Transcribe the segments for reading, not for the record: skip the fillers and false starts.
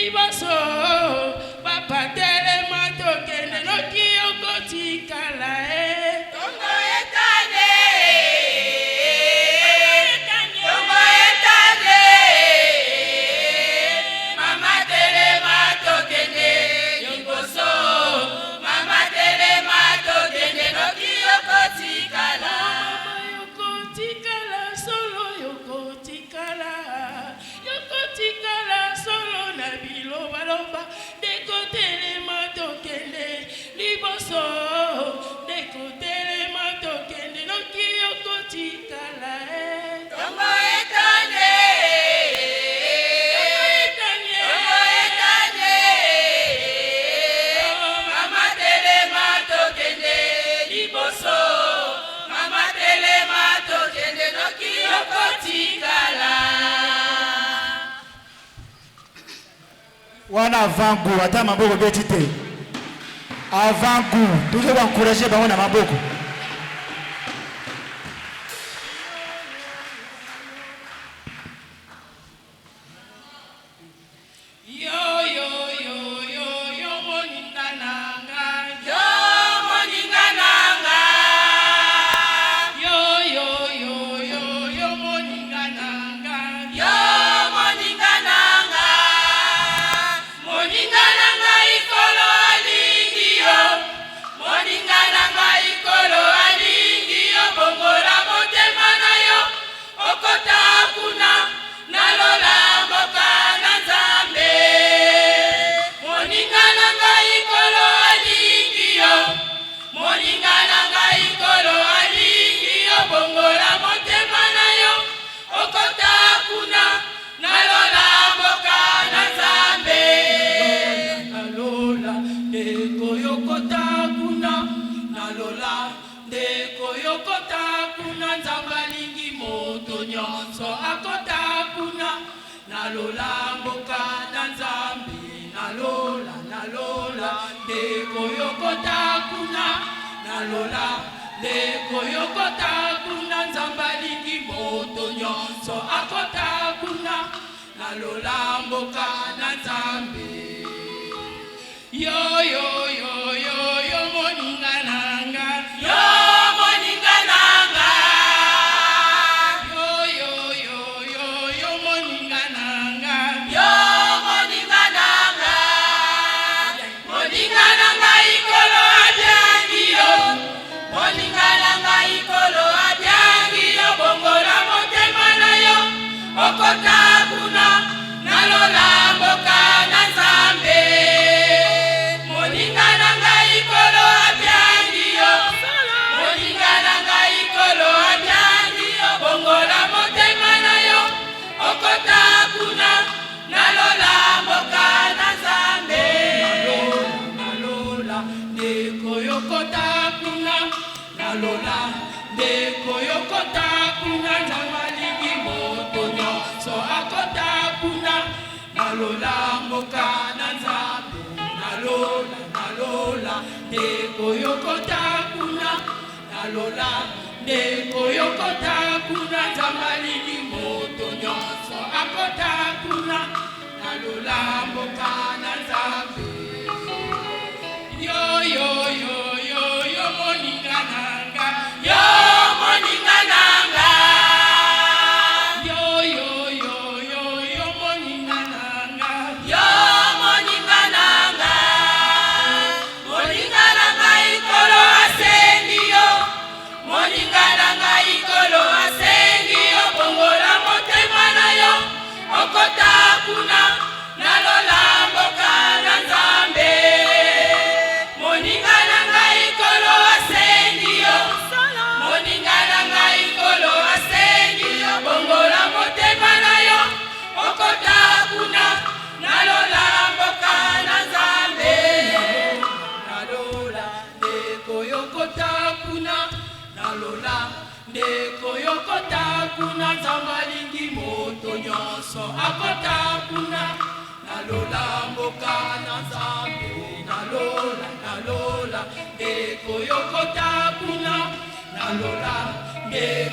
liboso papa telema tokende noki okotikala Tongo etane mama telema tokende liboso mama telema tokende noki okotikala solo na biloba loba deko telema tokende liboso deko telema tokende noki okotikala Tongo etane mama telema tokende liboso mama telema tokende noki okotikala wana avant-goût ata maboko beti te avant-goût toujours encourager bango na maboko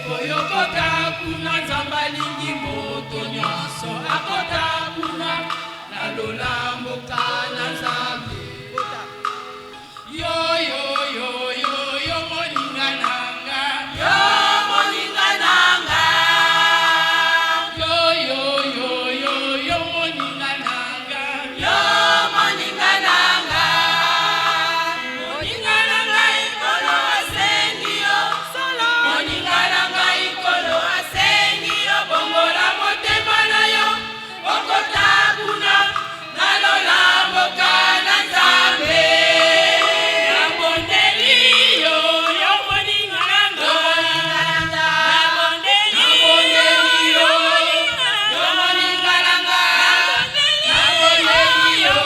Koyokota kuna zamba lingi moto nyonso akota kuna na lola yo moninga nanga. Moninga nanga ikolo asengi yo. Moninga nanga ikolo asengi yo. Bongola motema na yo. Okotabuna nalola mboka na Nzambe. Nabondeli yo, yo moninga nanga. Nabondeli yo, yo moninga nanga. Nabondeli yo,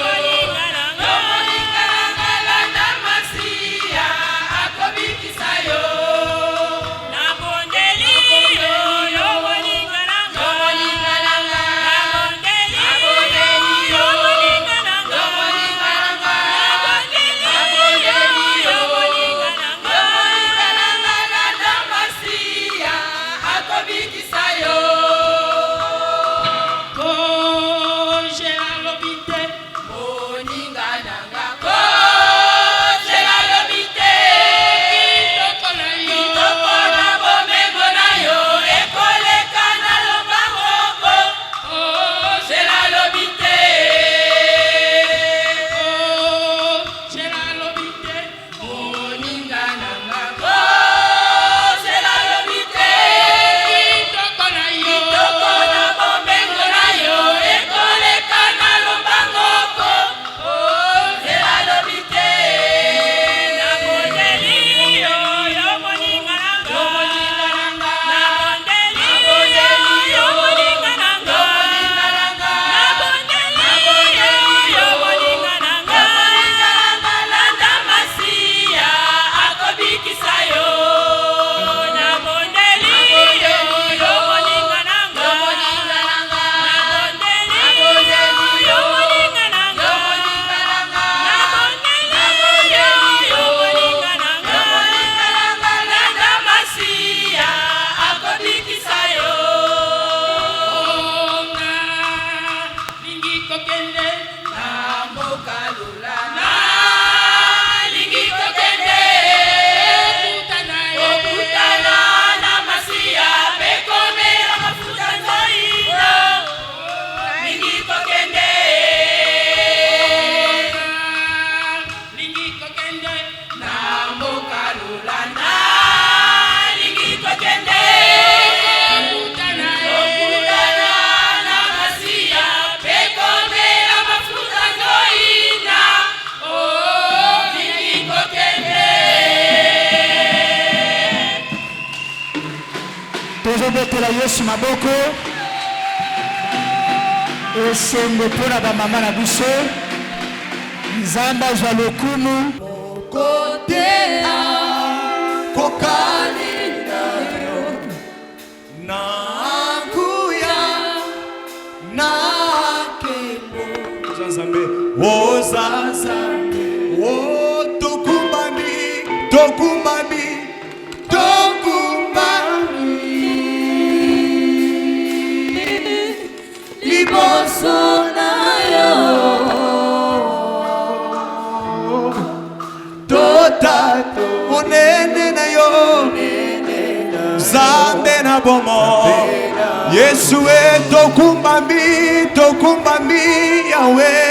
yo moninga nanga. Landa Masiya akobikisa yo. Nabondeli yo, yo moninga nanga. Yo moninga nanga. Nabondeli yo, moninga nanga. Yo moninga nanga. Nabondeli yo, moninga nanga. Yo moninga nanga. Landa Masiya akobikisa yo. Kojela lobite, Moninga nanga. Kojela lobite. kitoko na yo. Kitoko na bomengo na yo. Ekoleka na lobangoko. Kojela lobite. Kojela lobite, Moninga nanga. Kojela lobite. kitoko na yo. Kitoko na bomengo na yo. Ekoleka na lobangoko. Kojela lobite. Nabondeli yo, yo moninga nanga. Yo moninga nanga. Nabondeli yo, moninga nanga. Nabondeli yo, moninga nanga. Landa Masiya akobikisa yo. Nabondeli yo, yo moninga nanga. Nabondeli yo, moninga nanga. Nabondeli yo, moninga nanga. Landa Masiya akobikisa yo. Onga lingi kokende, Namboka lula na lingi kokende. kutana ye. Okutana na Masiya pekomela mafuta nzoina. Lingi kokende. Lingi kokende, Namboka lula na lingi kokende. kutana ye. Okutana na Masiya pekomela mafuta nzoina. Lingi kokende. tozobetela Yesu maboko esengo mpona bamama na biso. Nzambe azwa lokumu Liboso na yo. Totato monene na yo Zambe na bomo Yesu tokumbami Yahweh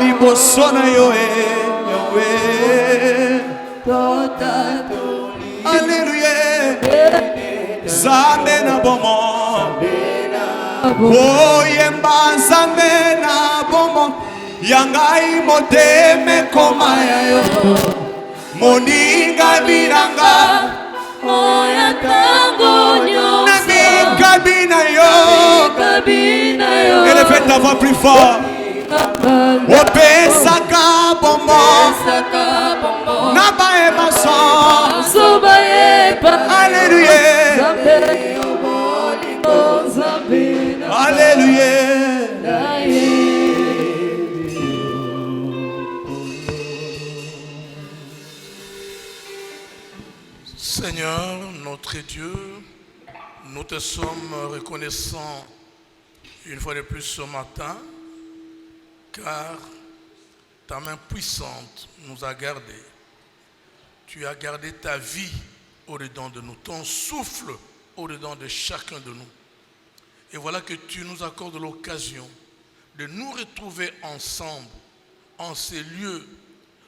liboso na yo Yahweh Alleluia Zambe na bomo Oyemba Nzambe na bomo Yangai moteme koma ya yo Moninga biranga Oya tango nyosa. Nami kabina yo Kabina yo. Et le fait d'avoir plus fort Opesaka bomo Naba emaso Alléluia Alléluia Seigneur, notre Dieu, nous te sommes reconnaissants une fois de plus ce matin, car ta main puissante nous a gardés. Tu as gardé ta vie au-dedans de nous, ton souffle au-dedans de chacun de nous. Et voilà que tu nous accordes l'occasion de nous retrouver ensemble en ces lieux,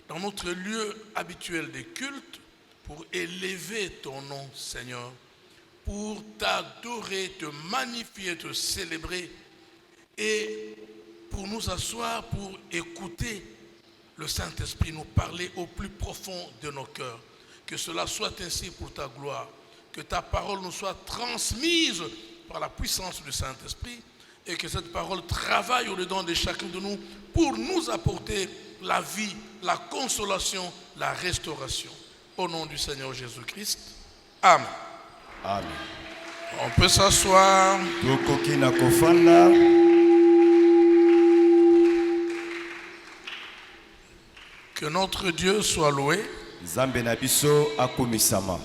dans notre lieu habituel de culte, pour élever ton nom, Seigneur, pour t'adorer, te magnifier, te célébrer et pour nous asseoir, pour écouter le Saint-Esprit nous parler au plus profond de nos cœurs. Que cela soit ainsi pour ta gloire, que ta parole nous soit transmise par la puissance du Saint-Esprit et que cette parole travaille au-dedans de chacun de nous pour nous apporter la vie, la consolation, la restauration. Au nom du Seigneur Jésus-Christ. Amen. Amen. On peut s'asseoir. Tokoki na kofanda. Que notre Dieu soit loué. Nzambe na biso akumisama.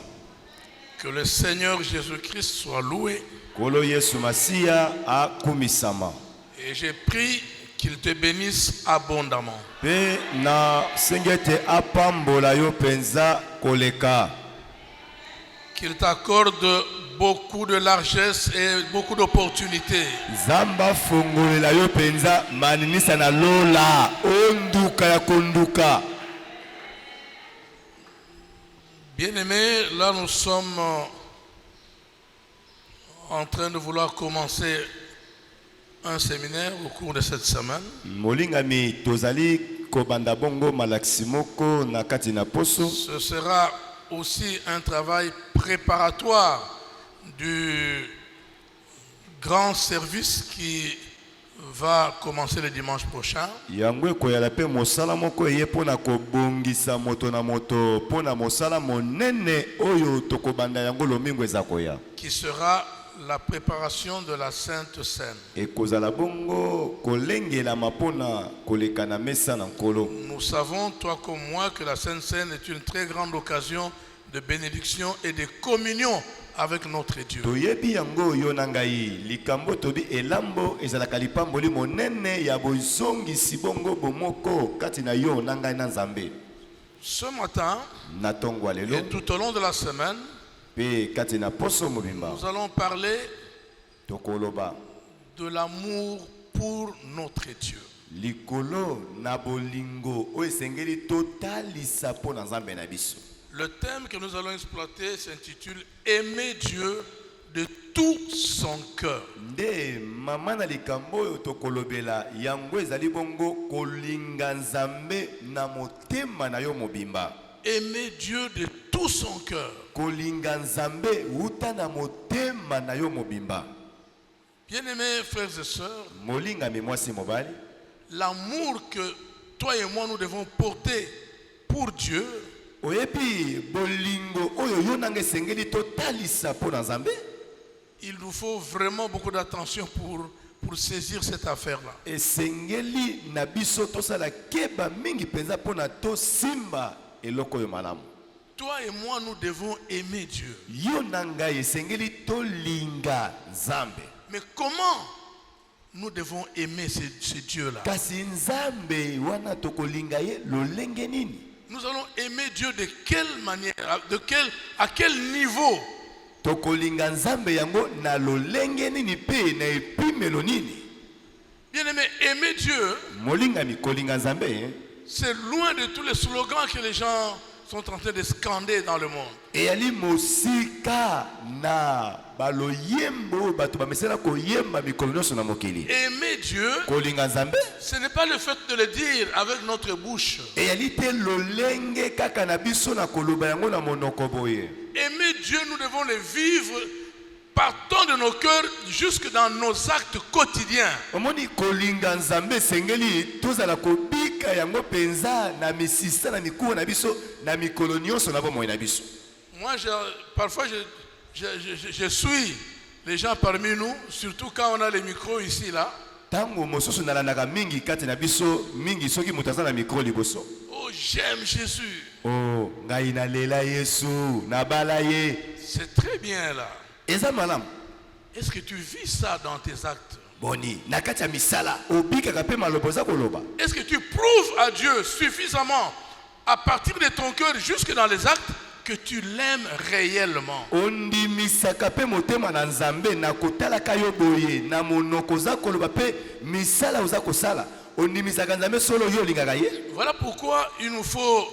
Que le Seigneur Jésus-Christ soit loué. Kolo Yesu Masiya akumisama. Et j'ai prié qu'il te bénisse abondamment. Pe na sengete apambola yo penza koleka. Qu'il t'accorde beaucoup de largesse et beaucoup d'opportunités. Zamba fongolela yo penza maninisa na lola onduka ya konduka. Bien-aimés, là nous sommes en train de vouloir commencer un séminaire au cours de cette semaine. Molingami tozali kobanda bongo malaksimoko na kati na poso. Ce sera aussi un travail préparatoire du grand service qui va commencer le dimanche prochain. Yangwe koyala pe mosala moko eye pona kobongisa moto na moto pona mosala monene oyo tokobanda yango lomingo ezakoya. Qui sera la préparation de la Sainte Seine. Ekozala bongo kolengela mapona koleka na mesa na nkolo. Nous savons, toi comme moi, que la Sainte Seine est une très grande occasion de bénédiction et de communion avec notre Dieu. Toyebi yango yo nangai likambo tobi elambo ezalaka lipamboli monene ya bozongisi bongo bomoko kati na yo nangai na Nzambe. Ce matin Na tongwa lelo et tout au long de la semaine, pe kati na poso mobimba nous allons parler tokoloba de l'amour pour notre Dieu. likolo na bolingo o esengeli totalisa po na Nzambe na biso. Le thème que nous allons exploiter s'intitule « Aimer Dieu de tout son cœur ». Nde mama na likambo oyo tokolobela yango ezali bongo kolinga Nzambe na motema na yo mobimba. Aimer Dieu de tout son cœur. Kolinga Nzambe uta na motema na yo mobimba. Bien-aimés frères et sœurs, Molinga mi mwasi mobali, l'amour que toi et moi nous devons porter pour Dieu, oyebi bolingo oyo yo nanga esengeli totalisa po na Nzambe. il nous faut vraiment beaucoup d'attention pour saisir cette affaire-là. Esengeli na biso tosala keba mingi penza po na to simba eloko yo malamu. Toi et moi, nous devons aimer Dieu. Yo nanga esengeli tolinga Nzambe. Mais comment nous devons aimer ce Dieu-là? Kasi Nzambe wana tokolinga ye lolenge nini? Nous allons aimer Dieu de quelle manière, à quel niveau? Tokolinga Nzambe yango na lolenge nini pe na epimelo nini? Bien-aimé, aimer Dieu, Molinga mi kolinga Nzambe, c'est loin de tous les slogans que les gens sont en train de scander dans le monde. e ali mosika na baloyembo bato bamesela koyemba mikolo nyonso na mokili. Aimer Dieu, Kolinga Nzambe, ce n'est pas le fait de le dire avec notre bouche. e ali te lolenge kaka na biso na koloba yango na monoko boye. Aimer Dieu, nous devons le vivre partant de nos cœurs jusque dans nos actes quotidiens. Omoni kolinga Nzambe sengeli tozala kobika yango penza na misisa na mikuwa na biso na mikolo nyonso na bomoi na biso. Moi, parfois, je suis les gens parmi nous, surtout quand on a les micros ici, là. Tango mosusu nalandaka mingi kati na biso mingi soki moto aza na mikro liboso. Oh, j'aime Jésus. Oh, ngai nalela Yesu, nabala ye. C'est très bien là. Eza malamu. Est-ce que tu vis ça dans tes actes? Boni, na kati ya misala, obikaka pe maloba za koloba. Est-ce que tu prouves à Dieu suffisamment à partir de ton cœur jusque dans les actes que tu l'aimes réellement. ondimisaka pe motema na nzambe na kotalaka yo boye na monoko oza koloba pe misala oza kosala ondimisaka nzambe solo yo olingaka ye. Voilà pourquoi il nous faut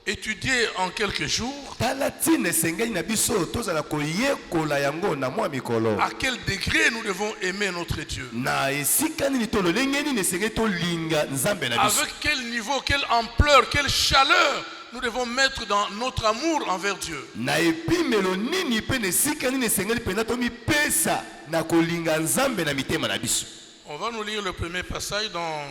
étudier en quelques jours tala ntina esengeli na biso tozala koyekola yango na mwa mikolo à quel degré nous devons aimer notre Dieu. na esika nini to lolenge nini esengeli tolinga nzambe na biso. Avec quel niveau, quelle ampleur, quelle chaleur nous devons mettre dans notre amour envers Dieu. na epimelo nini mpe na esika nini esengeli mpenza tomipesa na kolinga nzambe na mitema na biso. On va nous lire le premier passage dans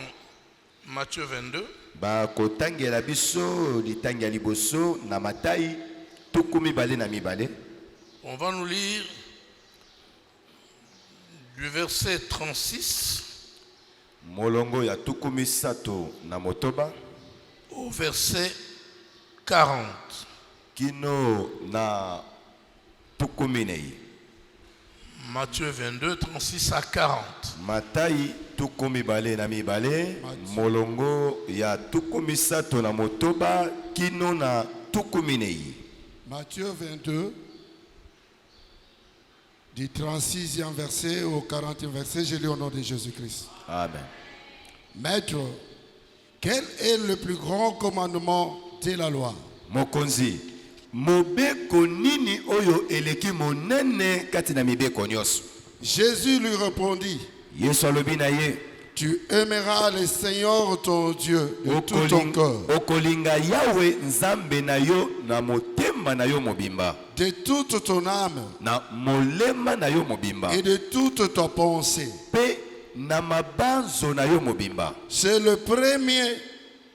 Matthieu 22. bakotangela biso litangi ya liboso na Matayi tuku mibale na mibale. On va nous lire du verset 36 molongo ya tuku misato na motoba au verset 40. kino na tuku minei. Matthieu 22, 36 à 40. Matayi tuku mibale na mibale molongo ya tuku misato na motoba kino na tuku minei. Matthieu 22, du 36e verset au 40e verset, je lis au nom de Jésus-Christ. Amen. Maître, quel est le plus grand commandement de la loi? Mokonzi, mobeko nini oyo eleki monene kati na mibeko nyonso? Jésus lui répondit, Yesu alobi na ye, tu aimeras le Seigneur ton Dieu de tout ton cœur, okolinga Yawe nzambe na yo na motema na yo mobimba, de toute ton âme na molema na yo mobimba, et de toute ta pensée. pe na mabanzo na yo mobimba. C'est le premier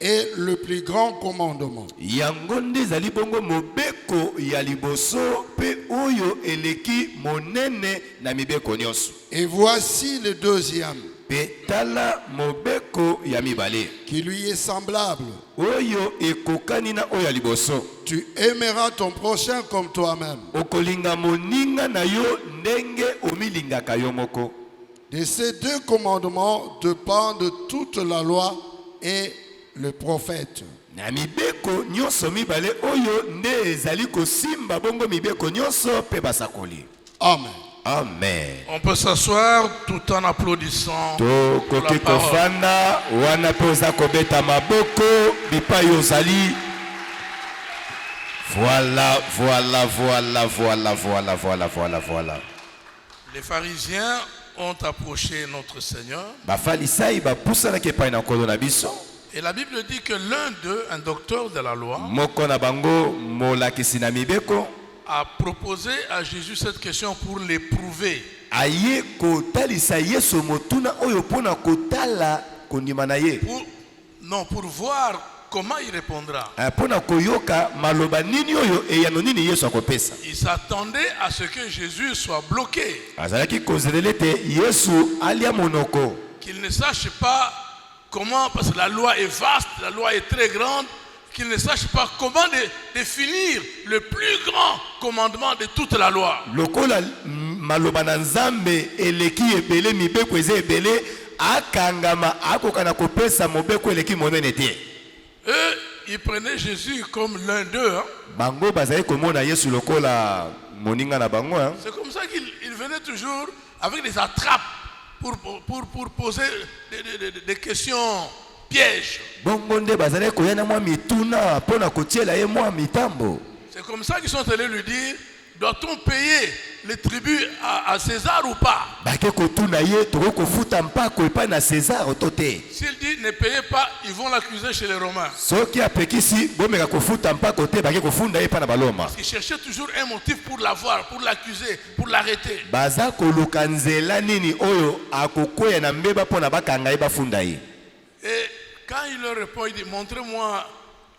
et le plus grand commandement. Yango nde ezali bongo mobeko ya liboso pe oyo eleki monene na mibeko nyonso. Et voici le deuxième, Pe tala mobeko ya mibale qui lui est semblable. oyo ekokani na oyo ya liboso. Tu aimeras ton prochain comme toi-même. Okolinga moninga na yo ndenge omilingaka yo moko. De ces deux commandements dépendent toute la loi et le prophète. Na mibeko nyonso mibale oyo nde ezali kosimba bongo mibeko nyonso pe basakoli. Amen. Amen. On peut s'asseoir tout en applaudissant Tokoki la parole. kofanda wana pe oza kobeta maboko bipai ozali. Voilà, voilà, voilà, voilà, voilà, voilà, voilà, voilà. Les pharisiens ont approché notre Seigneur Bafalisai bapusanaki epai na nkolo na biso. et la Bible dit que l'un d'eux, un docteur de la loi, Moko na bango molakisi na mibeko a proposé à Jésus cette question pour l'éprouver. aye kotalisa Yesu motuna oyo pona kotala kondima na ye. Pour voir comment il répondra. Pona koyoka maloba nini oyo eyano nini Yesu akopesa. Il s'attendait à ce que Jésus soit bloqué, Azalaki kozelele te Yesu alia monoko. qu'il ne sache pas comment, parce que la loi est vaste, la loi est très grande, qu'il ne sache pas comment définir le plus grand commandement de toute la loi. Lokola maloba na Nzambe eleki ebele mibeko eze ebele akangama akokana kopesa mobeko eleki monene te. Eux, ils prenaient Jésus comme l'un d'eux. Bango bazali komona Yesu lokola moninga na bango. C'est comme ça qu'ils venaient toujours avec des attrapes pour poser des questions pièges. Bongo nde bazali koyana mwa mituna pona kotiela ye mwa mitambo. C'est comme ça qu'ils sont allés lui dire, doit-on payer les tribus à César ou pas? Bake kotuna ye toko kofuta mpako epai na César otote. S'il dit ne payez pas, ils vont l'accuser chez les Romains. Soki apekisi bomeka kofuta mpako te bake kofunda ye pa na baloma. Ils cherchaient toujours un motif pour l'avoir, pour l'accuser, pour l'arrêter. Baza koluka nzela nini oyo akokoya na mbeba pona bakanga ye bafunda ye. Et quand il leur répond, il dit montrez-moi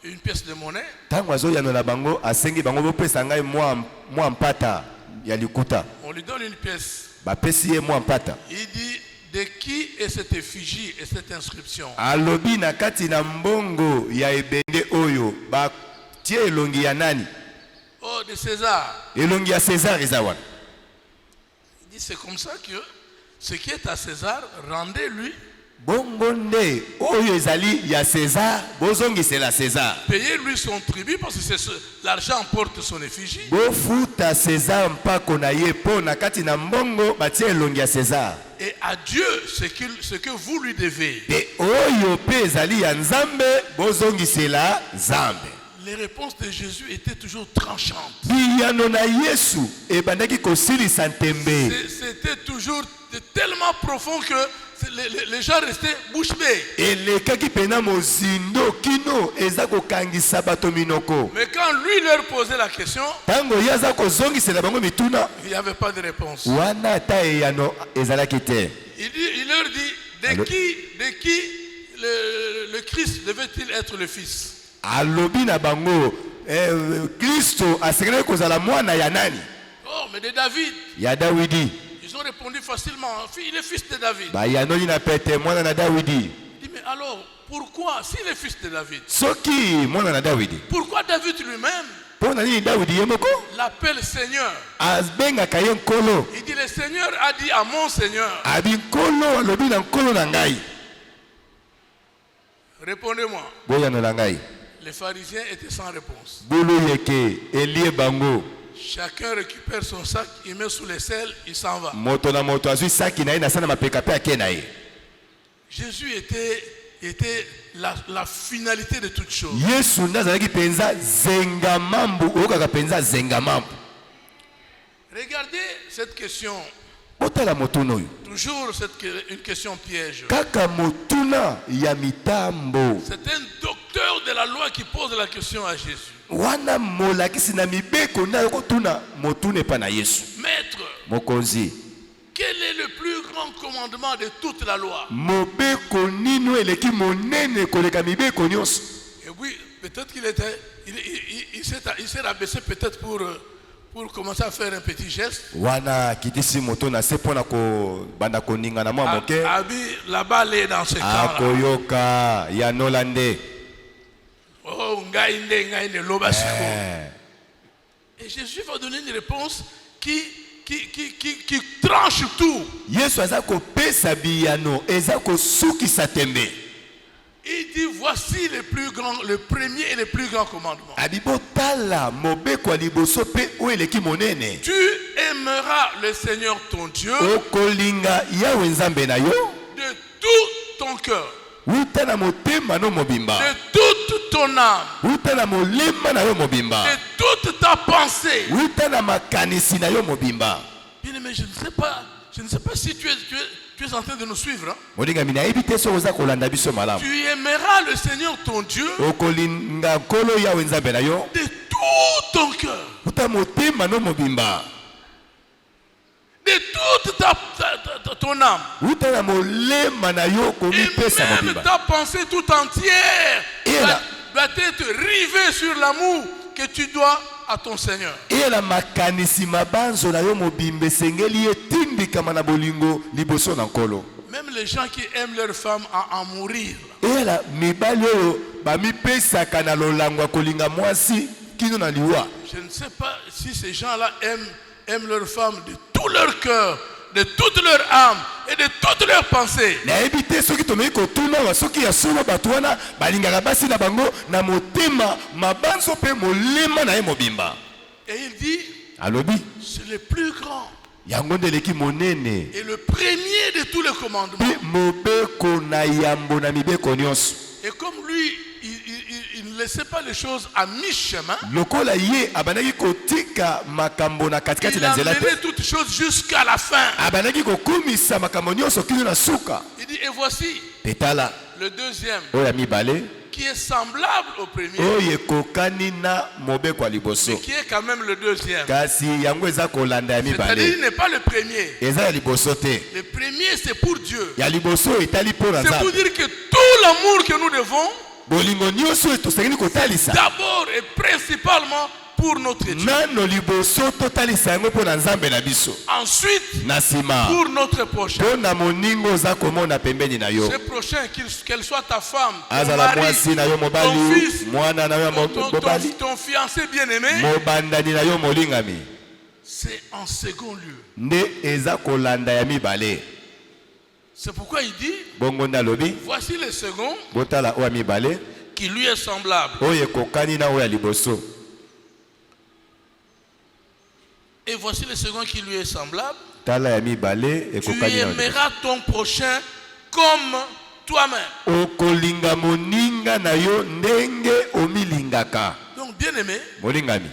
une pièce de monnaie. Tango azoyano na bango asengi bango bopesa ngai mwa mpata ya likuta. On lui donne une pièce. Bapesi ye mwa mpata. Il dit de qui est cette effigie et cette inscription? Alobi na kati na mbongo ya ebende oyo batie elongi ya nani? Oh, de César. Elongi ya César eza wana. Il dit c'est comme ça que ce qui est à César, rendez-lui bongo nde oyo ezali ya César bozongisela César. Payez-lui son tribut parce que l'argent porte son effigie. Bofuta César mpako na ye po na kati na mbongo batie elongi ya César. Et à Dieu ce que vous lui devez. Pe oyo pe ezali ya Nzambe bozongisela Nzambe. Les réponses de Jésus étaient toujours tranchantes. Biyano na Yesu ebandaki kosilisa ntembe. C'était toujours tellement profond que les gens restaient bouche bée. Elekaki pena mozindo kino eza kokangisa bato minoko. Mais quand lui leur posait la question, Tango yaza kozongisela bango mituna, il n'y avait pas de réponse. wana ta eyano ezalaki te. Il leur dit, de qui le Christ devait-il être le fils? Alobi na bango Kristo asengeli kozala mwana ya nani? Oh, mais de David. Ya Dawidi. Ils ont répondu facilement, il est fils de David. Ba yanoli na pete mwana na Dawidi. Il dit, mais alors, pourquoi, s'il est fils de David, Soki mwana na Dawidi. pourquoi David lui-même Pona nini Dawidi yemoko? l'appelle Seigneur? Asbengaka ye nkolo. Il dit, le Seigneur a dit à mon Seigneur. Abi nkolo alobi na nkolo na ngai. Répondez-moi. Boyano na ngai. Les pharisiens étaient sans réponse. Bulu yeke elie bango. Chacun récupère son sac, il met sous les selles, il s'en va. Moto na moto azui saki na ye na sana mapeka pe ake na ye. Jésus était la finalité de toutes choses. Yesu ndazalaki penza zenga mambu okaka penza zenga mambu. Regardez cette question. Botala motuna oyo. Toujours une question piège. Kaka motuna ya mitambo. C'est un docteur de la loi qui pose la question à Jésus. Wana molakisi na mibeko na yokotuna motuna epa na Yesu. Maître, Mokonzi. quel est le plus grand commandement de toute la loi? Mobeko nino eleki monene koleka mibeko nyonso. Et oui, peut-être il s'est rabaissé peut-être pour commencer à faire un petit geste. Wana kitisi moto na se pona ko banda koninga na mwa moke. Abi, la balle est dans ce camp-là. Akoyoka ya nolande. Oh, ngaïnde, loba siko. Et Jésus va donner une réponse qui tranche tout. Yesu aza kopesa biyano eza kosukisa tembe. Il dit, voici le premier et le plus grand commandement. Abibotala mobeko liboso pe o eleki monene. Tu aimeras le Seigneur ton Dieu Okolinga yawe nzambe na yo de tout ton cœur, uta na motema no mobimba. de toute ton âme, Uta na molema na yo mobimba. de toute ta pensée. Uta na makanisi na yo mobimba. Bien-aimé, je ne sais pas si tu es en train de nous suivre. Hein? Molinga mina ebite so oza kolanda biso malamu. Tu aimeras le Seigneur ton Dieu Okolinga kolo yawe nzambe na yo de tout ton cœur, uta motema no mobimba. de toute ton âme, Uta na molema na yo et komipesa même mobimba. ta pensée tout entière Et là- doit être rivée sur l'amour que tu dois à ton Seigneur. Ela makanisi mabanzo na yo mobimba esengeli etindikama na bolingo liboso na nkolo. Même les gens qui aiment leur femme à en mourir. Ela mibali oyo bamipesaka na lolango ya kolinga mwasi kino na liwa. Je ne sais pas si ces gens-là aiment leur femme de tout leur cœur, de toute leur âme et de toutes leurs pensées. Nayebi te soki tomei kotuna wa soki ya solo bato wana balingaka basi na bango na motema mabanzo mpe molema na ye mobimba. Et il dit, Alobi c'est le plus grand yango nde eleki monene et le premier de tous les commandements. mpe mobeko na yambo na mibeko nyonso. Et comme lui, il ne laissait pas les choses à mi-chemin, Lokola ye abandaki kotika makambo na katikati il na a nzela te. mené toutes choses jusqu'à la fin. Abandaki kokumisa makambo nyonso kino na suka. Il dit, et voici Petala le deuxième oyo ya mibale qui est semblable au premier, oyo ekokani na mobeko ya liboso. mais qui est quand même le deuxième. Kasi yango eza kolanda ya C'est-à-dire, il mibale. n'est pas le premier. Eza ya liboso te. Le premier, c'est pour Dieu. Ya liboso etali mpo na C'est pour Nzambe. dire que tout l'amour que nous devons, Bolingo nyonso oyo tosengeli kotalisa d'abord et principalement pour notre Dieu. nano liboso totalisa yango mpo na Nzambe na biso. Ensuite, Na nsima pour notre prochain. mpo na moningo oza komona pembeni na yo. Ce prochain, qu'elle soit ta femme, ton Azala mari, mwasi na yo ton mobali, fils, mwana na yo mobali, ton fiancé bien-aimé, mobandani na yo molingami. c'est en second lieu. Nde eza kolanda ya mibale. C'est pourquoi il dit, bongo nalobi voici le second botala oyo ya mibale qui lui est semblable. oyo ekokani na oyo ya liboso. Et voici le second qui lui est semblable. Tala ya mibale Tu ekokani na oyo ya liboso. aimeras ton prochain comme toi-même. Okolinga moninga na yo ndenge omilingaka. Donc, bien aimé, Molingami,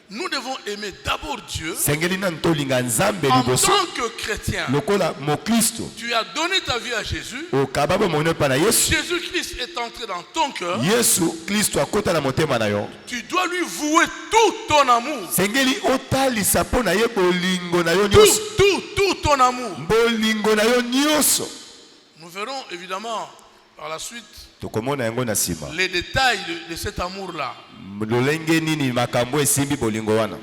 nous devons aimer d'abord Dieu sengeli na ntolinga nzambe en liboso. tant que chrétien. Lokola mo Kristo Tu as donné ta vie à Jésus. okababa mono pa na Yesu. Jésus-Christ est entré dans ton cœur. Yesu Kristo akota na motema na yo. Tu dois lui vouer tout ton amour. Sengeli otalisa po na ye bolingo na yo nyonso. Tout ton amour. Bolingo na yo nyonso. Nous verrons évidemment par la suite Tokomona yango na sima. les détails de cet amour-là. Lolenge nini makambo esimbi bolingo wana.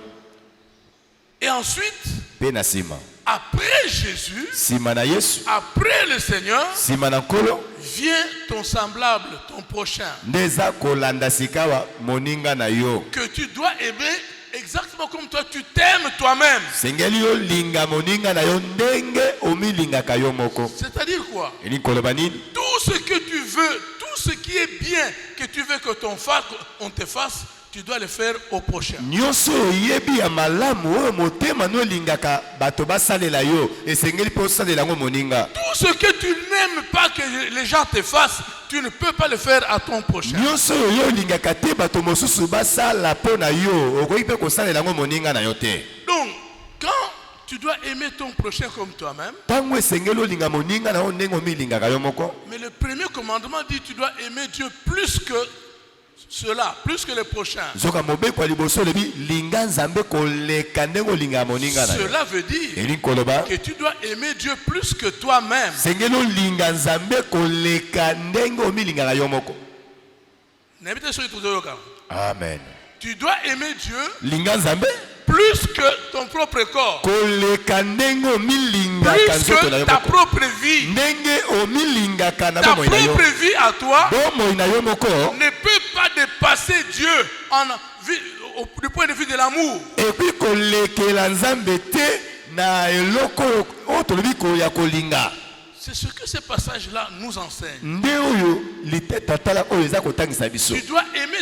Et ensuite, Pe na sima. après Jésus, Sima na Yesu. après le Seigneur, Sima na Nkolo. vient ton semblable, ton prochain, Ndeza kolanda sikawa moninga na yo. que tu dois aimer exactement comme toi, tu t'aimes toi-même. Sengeli yo linga moninga na yo ndenge omilingaka yo moko. C'est-à-dire quoi? Eli koloba nini? Tout ce que tu veux, tout ce qui est bien que tu veux qu'on te fasse, tu dois le faire au prochain. Nyonso yebi ya malamu oyo motema no lingaka bato basalela yo esengeli po salela ngo moninga. Tout ce que tu n'aimes pas que les gens te fassent, tu ne peux pas le faire à ton prochain. Nyonso yo lingaka te bato mosusu basala po na yo okoki pe kosalela ngo moninga na yo te. Donc, quand tu dois aimer ton prochain comme toi-même, Tango esengeli olinga moninga na yo ndenge omilingaka yo moko. mais le premier commandement dit tu dois aimer Dieu plus que cela, plus que le prochain. Zoka mobeko liboso lebi linga nzambe koleka ndenge olinga moninga na yo. Cela veut dire Eli koloba que tu dois aimer Dieu plus que toi-même. sengeli olinga nzambe koleka ndenge omilingaka yo moko. Amen. Tu dois aimer Dieu Linga nzambe plus que ton propre corps, koleka ndenge omilingaka plus nzoto na que yo ta moko. propre vie. Ndenge omilingaka na Ta bomoi na yo. propre vie à toi Bomoi na yo moko ne peut pas dépasser Dieu du point de vue de l'amour. epi kolekela nzambe te na eloko oyo tolobi koya kolinga. C'est ce que ce passage-là nous enseigne. Nde oyo liteta tala oyo eza kotangisa biso. Tu dois aimer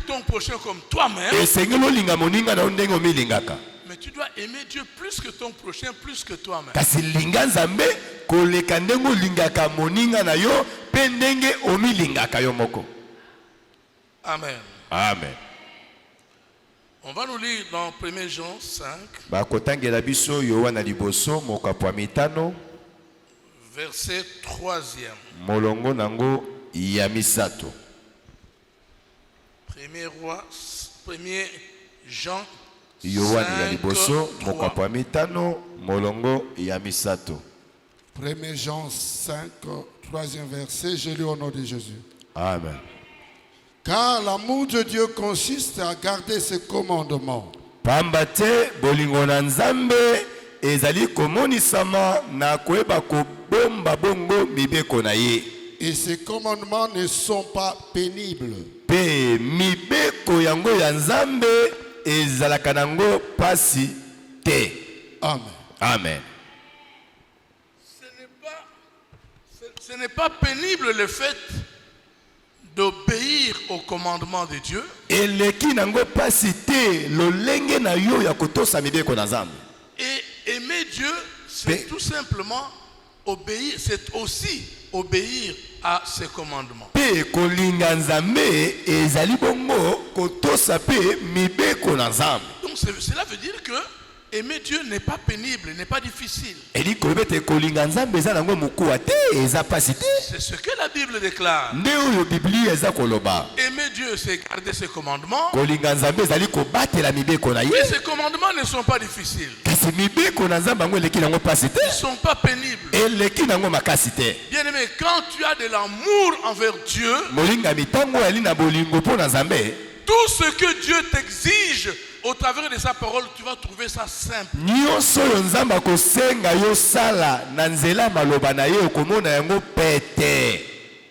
ton prochain comme toi-même, Esengeli olinga moninga na yo ndenge omilingaka. mais tu dois aimer Dieu plus que ton prochain, plus que toi-même. Kasi linga nzambe koleka ndenge olingaka moninga na yo pe ndenge omilingaka yo moko. Amen. Amen. On va nous lire dans 1 Jean 5, Bakotangela biso Yohana liboso mokapo ya mitano verset 3e. molongo nango ya misato. 1 Jean Yohana ya 5, liboso 3. mokapo ya mitano molongo ya misato. 1 Jean 5, 3e verset, je lis au nom de Jésus. Amen. Car l'amour de Dieu consiste à garder ses commandements. Pamba te bolingo na nzambe ezali komonisama na koyeba kobomba bongo mibeko na ye. Et ses commandements ne sont pas pénibles. Pe mibeko yango ya nzambe ezalaka nango pasi te. Amen. Amen. Ce n'est pas pénible le fait d'obéir au commandement de Dieu. Eleki nango pasi te lolenge na yo ya kotosa mibeko na nzambe. Et aimer Dieu, c'est tout simplement obéir, c'est aussi obéir à ses commandements. Pe kolinga nzambe ezali bongo kotosa pe mibeko na nzambe. Donc cela veut dire que aimer Dieu n'est pas pénible, n'est pas difficile. Eli kobete kolinga nzambe eza nango mokuwa te eza pasi te. C'est ce que la Bible déclare. Nde oyo Biblia eza koloba. Aimer Dieu, c'est garder ses commandements. Kolinga nzambe ezali kobatela mibeko na ye. Mais ces commandements ne sont pas difficiles. Kasi mibeko na nzambe yango eleki nango pasi te. Ils ne sont pas pénibles. Eleki nango makasi te. Bien aimé, quand tu as de l'amour envers Dieu, Molingami ntango oyali na bolingo mpo na nzambe, tout ce que Dieu t'exige au travers de sa parole, tu vas trouver ça simple. nyonso oyo nzambe akosenga yo sala na nzela maloba na ye okomona yango pete.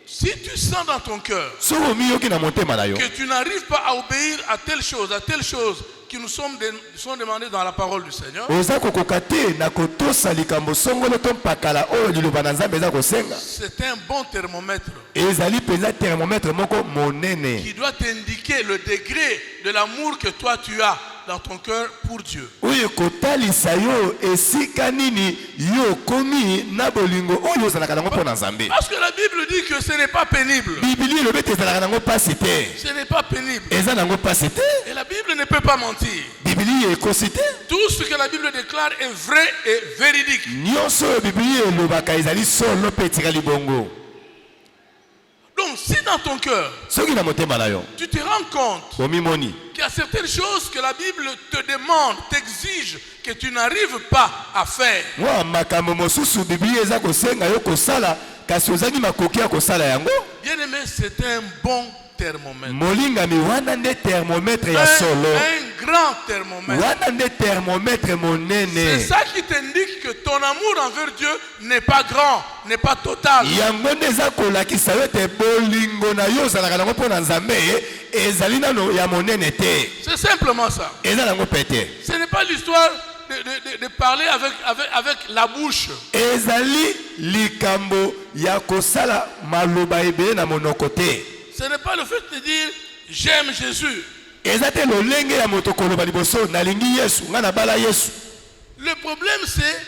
Si tu sens dans ton cœur Soki omiyoki na motema na yo que tu n'arrives pas à obéir à telle chose qui nous sont demandées dans la parole du Seigneur. oza kokoka te na kotosa likambo songolo to mpakala oyo liloba na Nzambe eza kosenga. C'est un bon thermomètre Ezali mpenza thermomètre moko monene qui doit t'indiquer le degré de l'amour que toi tu as dans ton cœur pour Dieu. oyo kotalisa yo esika nini yo komi na bolingo oyo ozalaka nango mpo na Nzambe. Parce que la Bible dit que ce n'est pas pénible. Bibili elobi ete ezalaka nango pasi te, Ce n'est pas pénible. eza nango pasi te. Et la Bible ne peut pas mentir. Bibili ekosi te. Tout ce que la Bible déclare est vrai et véridique. nyonso oyo bibili elobaka ezali solo mpe etikali bongo. Donc si dans ton cœur, soki na motema na yo tu te rends compte omimoni qu'il y a certaines choses que la Bible te demande, t'exige, que tu n'arrives pas à faire. mwa makambo mosusu bibili eza kosenga yo kosala kasi ozangi makoki ya kosala yango, Bien aimé, c'est un bon thermomètre. molingami wana nde thermomètre ya solo, Un grand thermomètre. wana nde thermomètre C'est monene. ça qui t'indique que ton amour envers Dieu n'est pas grand, n'est pas total. yango nde eza kolakisa yo ete bolingo na yo ozalaka nango mpo na Nzambe ezali nano ya monene te, C'est simplement ça. eza nango pete. Ce n'est pas l'histoire de parler avec la bouche. ezali likambo ya kosala maloba ebele na monoko te. Ce n'est pas le fait de dire j'aime Jésus. eza te lolenge ya moto koloba liboso nalingi Yesu nga nabala Yesu. Le problème c'est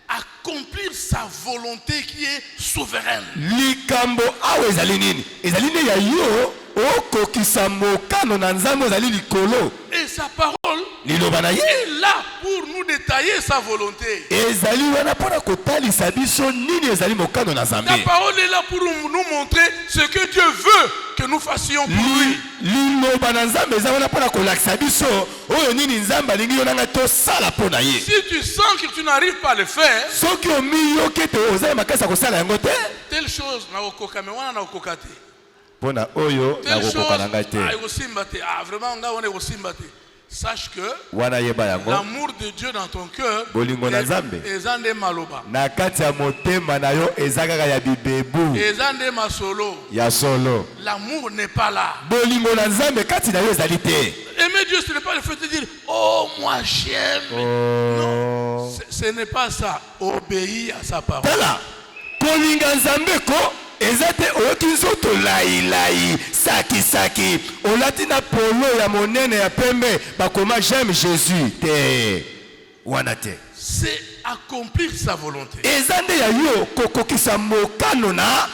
accomplir sa volonté qui est souveraine. likambo awa ezali nini, ezali nde ya yo okokisa mokano na Nzambe ozali likolo, Et sa parole liloba na ye est là pour nous détailler sa volonté. ezali wana mpona kotalisa biso nini ezali mokano na Nzambe. Ta parole est là pour nous montrer ce que Dieu veut que nous fassions pour lui. liloba na Nzambe eza wana mpona kolakisa biso oyo nini Nzambe alingi yo nanga tosala mpo na ye. Si tu sens que tu n'arrives pas à le faire, soki omiyoki ete ozali makasi ya kosala yango te, telle chose na okoka mais wana na okoka te. mpona oyo Telle chose nakokoka na ngai te, ekosimba te. Ah vraiment nga wana ekosimba te. Sache que wana yeba yango l'amour de Dieu dans ton cœur bolingo na Nzambe eza nde maloba, na kati ya motema na yo eza kaka ya bibebu eza nde masolo. ya solo. L'amour n'est pas là. bolingo na Nzambe kati na yo ezali te. Aimer Dieu, ce n'est pas le fait de dire oh moi j'aime. Non, ce n'est pas ça. Obéis à sa parole. tala kolinga Nzambe ko eza te oyoki nzoto lailai sakisaki olati na polo ya monene ya pembe bakoma j'aime Jésus te, wana te. C'est accomplir sa volonté. eza nde ya yo kokokisa mokano na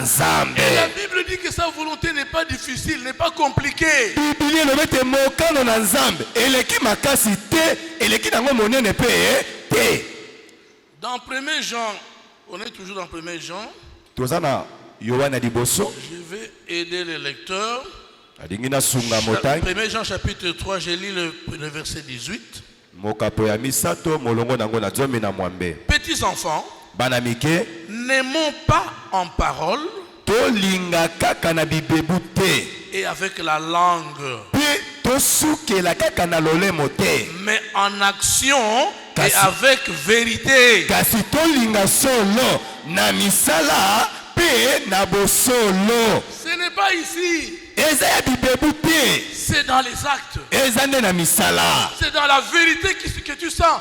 Nzambe. Et la Bible dit que sa volonté n'est pas difficile, n'est pas compliquée. bibili elobi ete mokano na Nzambe eleki makasi te, eleki nango monene mpe te. Dans 1 Jean, on est toujours dans 1 Jean. toza na Yohana liboso, Je vais aider les lecteurs. alingi nasunga motangi 1 Jean chapitre 3, j'ai lu le verset 18. mokapo ya misato molongo nango na zomi na mwambe. Petits enfants, bana mike n'aimons pas en parole tolinga kaka na bibebu te et avec la langue, mpe tosukela kaka na lolemo te, mais en action et Kasi- avec vérité. kasi tolinga solo na misala mpe na bosolo. Ce n'est pas ici, eza ya bibebu te, c'est dans les actes. eza nde na misala, C'est dans la vérité que tu sens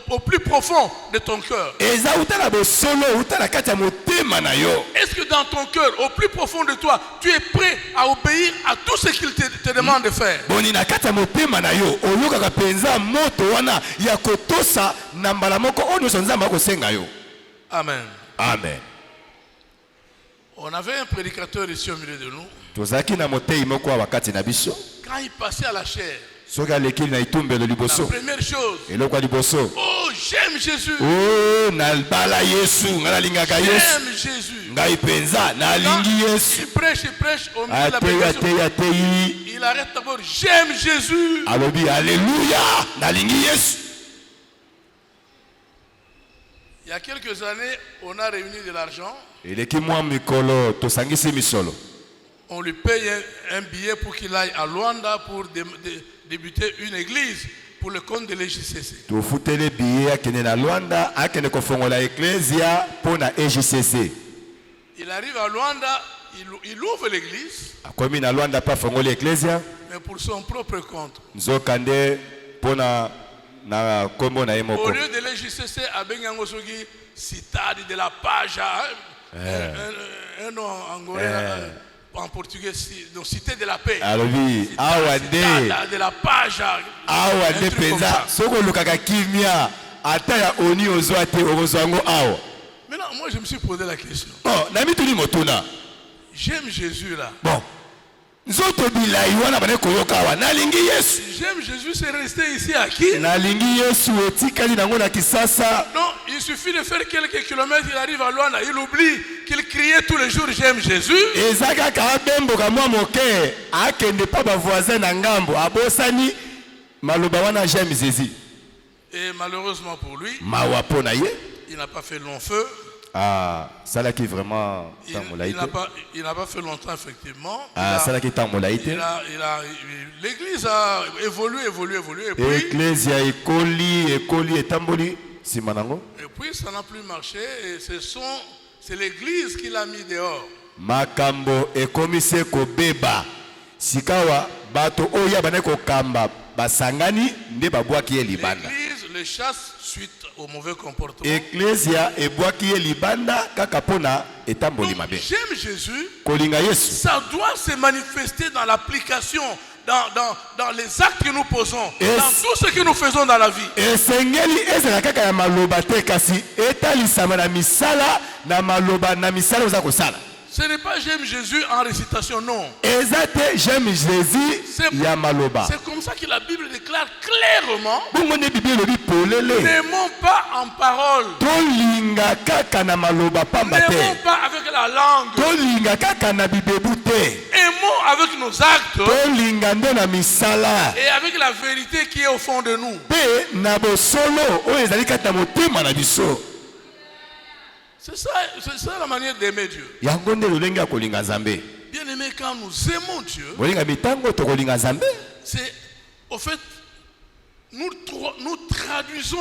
au plus profond de ton cœur. eza uta na bosolo uta na kati ya motema na yo. Est-ce que dans ton cœur, au plus profond de toi, tu es prêt à obéir à tout ce qu'il te demande de faire? boni na kati ya motema na yo oyokaka mpenza moto wana ya kotosa na mbala moko oyo nyonso Nzambe akosenga yo. Amen. Amen. On avait un prédicateur ici au milieu de nous. tozalaki na motei moko awa kati na biso, Quand il passait à la chair, soki alekeli na itumbelo la liboso, première chose, eloko ya liboso, oh j'aime Jésus, o nabala Yesu, nga nalingaka Yesu, j'aime Jésus. ngai mpenza Quand nalingi Yesu. il prêche au milieu de la Atei prédication, atei, il arrête d'abord, j'aime Jésus. alobi aleluya nalingi Yesu. Il y a quelques années, on a réuni de l'argent, eleki mwa mikolo tosangisi misolo, on lui paye un billet pour qu'il aille à Luanda pour débuter une église pour le compte de l'EJCC. tofuteli biye akende na Luanda akende kofongola eklesia mpo na EJCC. Il arrive à Luanda, il ouvre l'église, akomi na lwanda pa fongoli ecclesia mais pour son propre compte. nzokande pona na kombo na ye Au moko. lieu de l'EJCC à Benyango Sogi, citade de la page, un nom angolais, en portugais, donc cité de la paix. alobi awa nde Citade de la page. awa un nde truc comme penza ça. soko olukaka kimia ata ya oni ozwa te okozwa yango awa. Maintenant, moi, je me suis posé la question. Bon na mituni motuna J'aime Jésus là. bon nzoto bilai wana bane koyoka awa nalingi yesu J'aime Jésus, c'est resté ici à qui? nalingi yesu etikali nango na kisasa. Non, il suffit de faire quelques kilomètres, il arrive à Luanda, il oublie qu'il criait tous les jours j'aime Jésus. eza kaka abemboka mwa moke akende pa bavoisin na ngambo abosani maloba wana j'aime Jésus. Et malheureusement pour lui, mawa mpo na ye il n'a pas fait long feu. salaki vraiment Il tamolai te n'a pas fait longtemps, effectivement. salaki tamolai te L'église a évolué. Et puis, ecclesia ekoli etamboli nsima nango et puis ça n'a plus marché. Et c'est l'église qui l'a mis dehors. makambo ekomi se kobeba sikawa bato oyo bane kokamba basangani nde babwaki ye libanda. L'église le chasse suite au mauvais comportement. Ecclesia ebwaki ye libanda kaka pona etamboli Donc, mabe. j'aime Jésus. Kolinga Yesu Ça doit se manifester dans l'application, dans les actes que nous posons, Yes. dans tout ce que nous faisons dans la vie. esengeli ezala kaka ya maloba te kasi etalisama na misala na maloba na misala oza kosala. Ce n'est pas j'aime Jésus en récitation, non. Eza te j'aime Jésus ya maloba. C'est comme ça que la Bible déclare clairement, Bongo ne Bible elobi polele n'aimons pas en parole, tolinga kaka na maloba pamba n'aimons te pas avec la langue, tolinga kaka na bibebu te aimons avec nos actes tolinga nde na misala et avec la vérité qui est au fond de nous. pe na bosolo oyo ezali kati na motema na biso. C'est ça la manière d'aimer Dieu. Yango nde lolenge ya kolinga Nzambe. Bien aimé, quand nous aimons Dieu, Bolinga mitango tokolinga Nzambe. c'est au fait, nous traduisons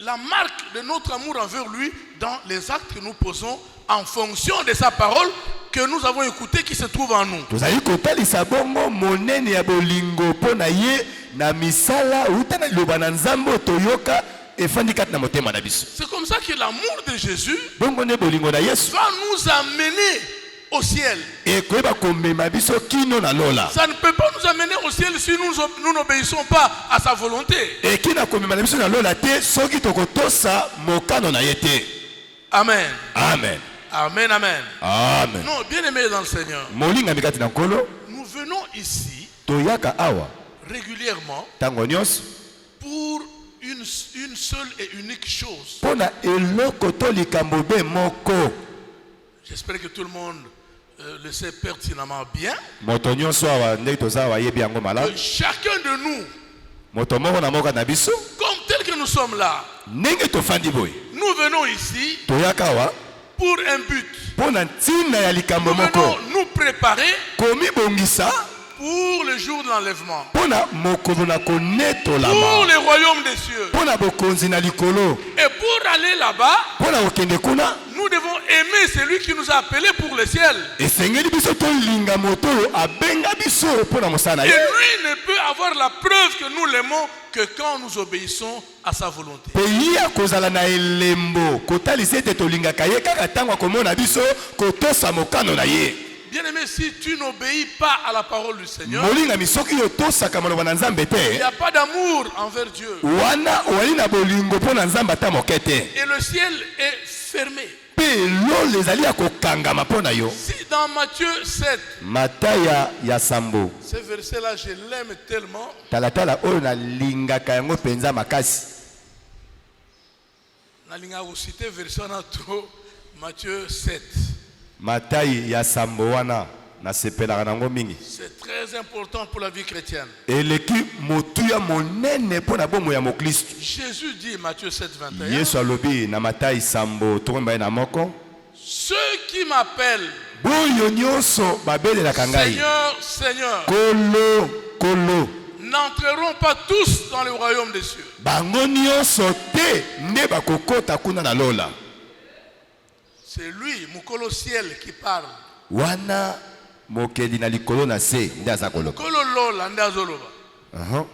la marque de notre amour envers lui dans les actes que nous posons en fonction de sa parole que nous avons écoutée qui se trouve en nous. Tozali kotalisa bongo monene ya bolingo mpo na ye na misala uta na liloba na Nzambe toyoka efandi kati na motema na biso. C'est comme ça que l'amour de Jésus Bongo ne bolingo na Yesu va nous amener au ciel. ekoyeba komema biso kino na lola. Ça ne peut pas nous amener au ciel si nous n'obéissons pas à sa volonté. Ekina komema na biso na lola te soki tokotosa mokano na ye te. Amen. Amen. Amen, amen. Amen. Non, bien aimé dans le Seigneur, Molinga mikati na nkolo nous venons ici toyaka awa régulièrement tango nyonso pour une seule et unique chose. mpo na eloko to likambo be moko. J'espère que tout le monde le sait pertinemment bien. Moto nyonso awa ndenge toza awa yebi yango malamu. Que chacun de nous, Moto moko na moko na biso comme tel que nous sommes là, ndenge tofandi boye nous venons ici toyaka awa pour un but. mpo na ntina ya likambo Nous venons moko nous préparer komibongisa pour le jour de l'enlèvement, mpo na mokolo na pour konetolama le royaume des cieux. mpo na bokonzi na likolo. Et pour aller là-bas, mpo na kokende kuna nous devons aimer celui qui nous a appelés pour le ciel. esengeli biso tolinga moto oyo abenga biso mpo na mosala na Et ye. lui ne peut avoir la preuve que nous l'aimons que quand nous obéissons à sa volonté. mpe ye akozala na elembo kotalisa ete tolingaka ye kaka ntango akomona biso kotosa mokano na ye. Bien-aimé, si tu n'obéis pas à la parole du Seigneur, molingami soki otosaka maloba na Nzambe il te n'y a pas d'amour envers Dieu. wana owali na bolingo mpo na Nzambe ata moke te Et le ciel est fermé. mpe elolo ezali ya kokangama mpo na yo. Si dans Matthieu 7, Mataya ya sambo ce verset-là, je l'aime tellement. talatala oyo nalingaka yango mpenza makasi. Nalinga cité verset na to Matthieu 7. Matayi ya sambo wana nasepelaka nango mingi. C'est très important pour la vie chrétienne. Eleki motuya monene mpo na bomo ya moklisto. Jésus dit, Matthieu 7, 21, Yesu alobi na Matayi sambo tokomba na moko. ceux qui m'appellent Boyo nyonso babelelaka ngai Seigneur, Seigneur, kolo kolo n'entreront pas tous dans le royaume des cieux. bango nyonso te nde bakokota kuna na lola. C'est lui, Mukolo ciel, qui parle. wana mokeli na likolo na se nde aza koloba. Mukolo lola nde azoloba. Aha.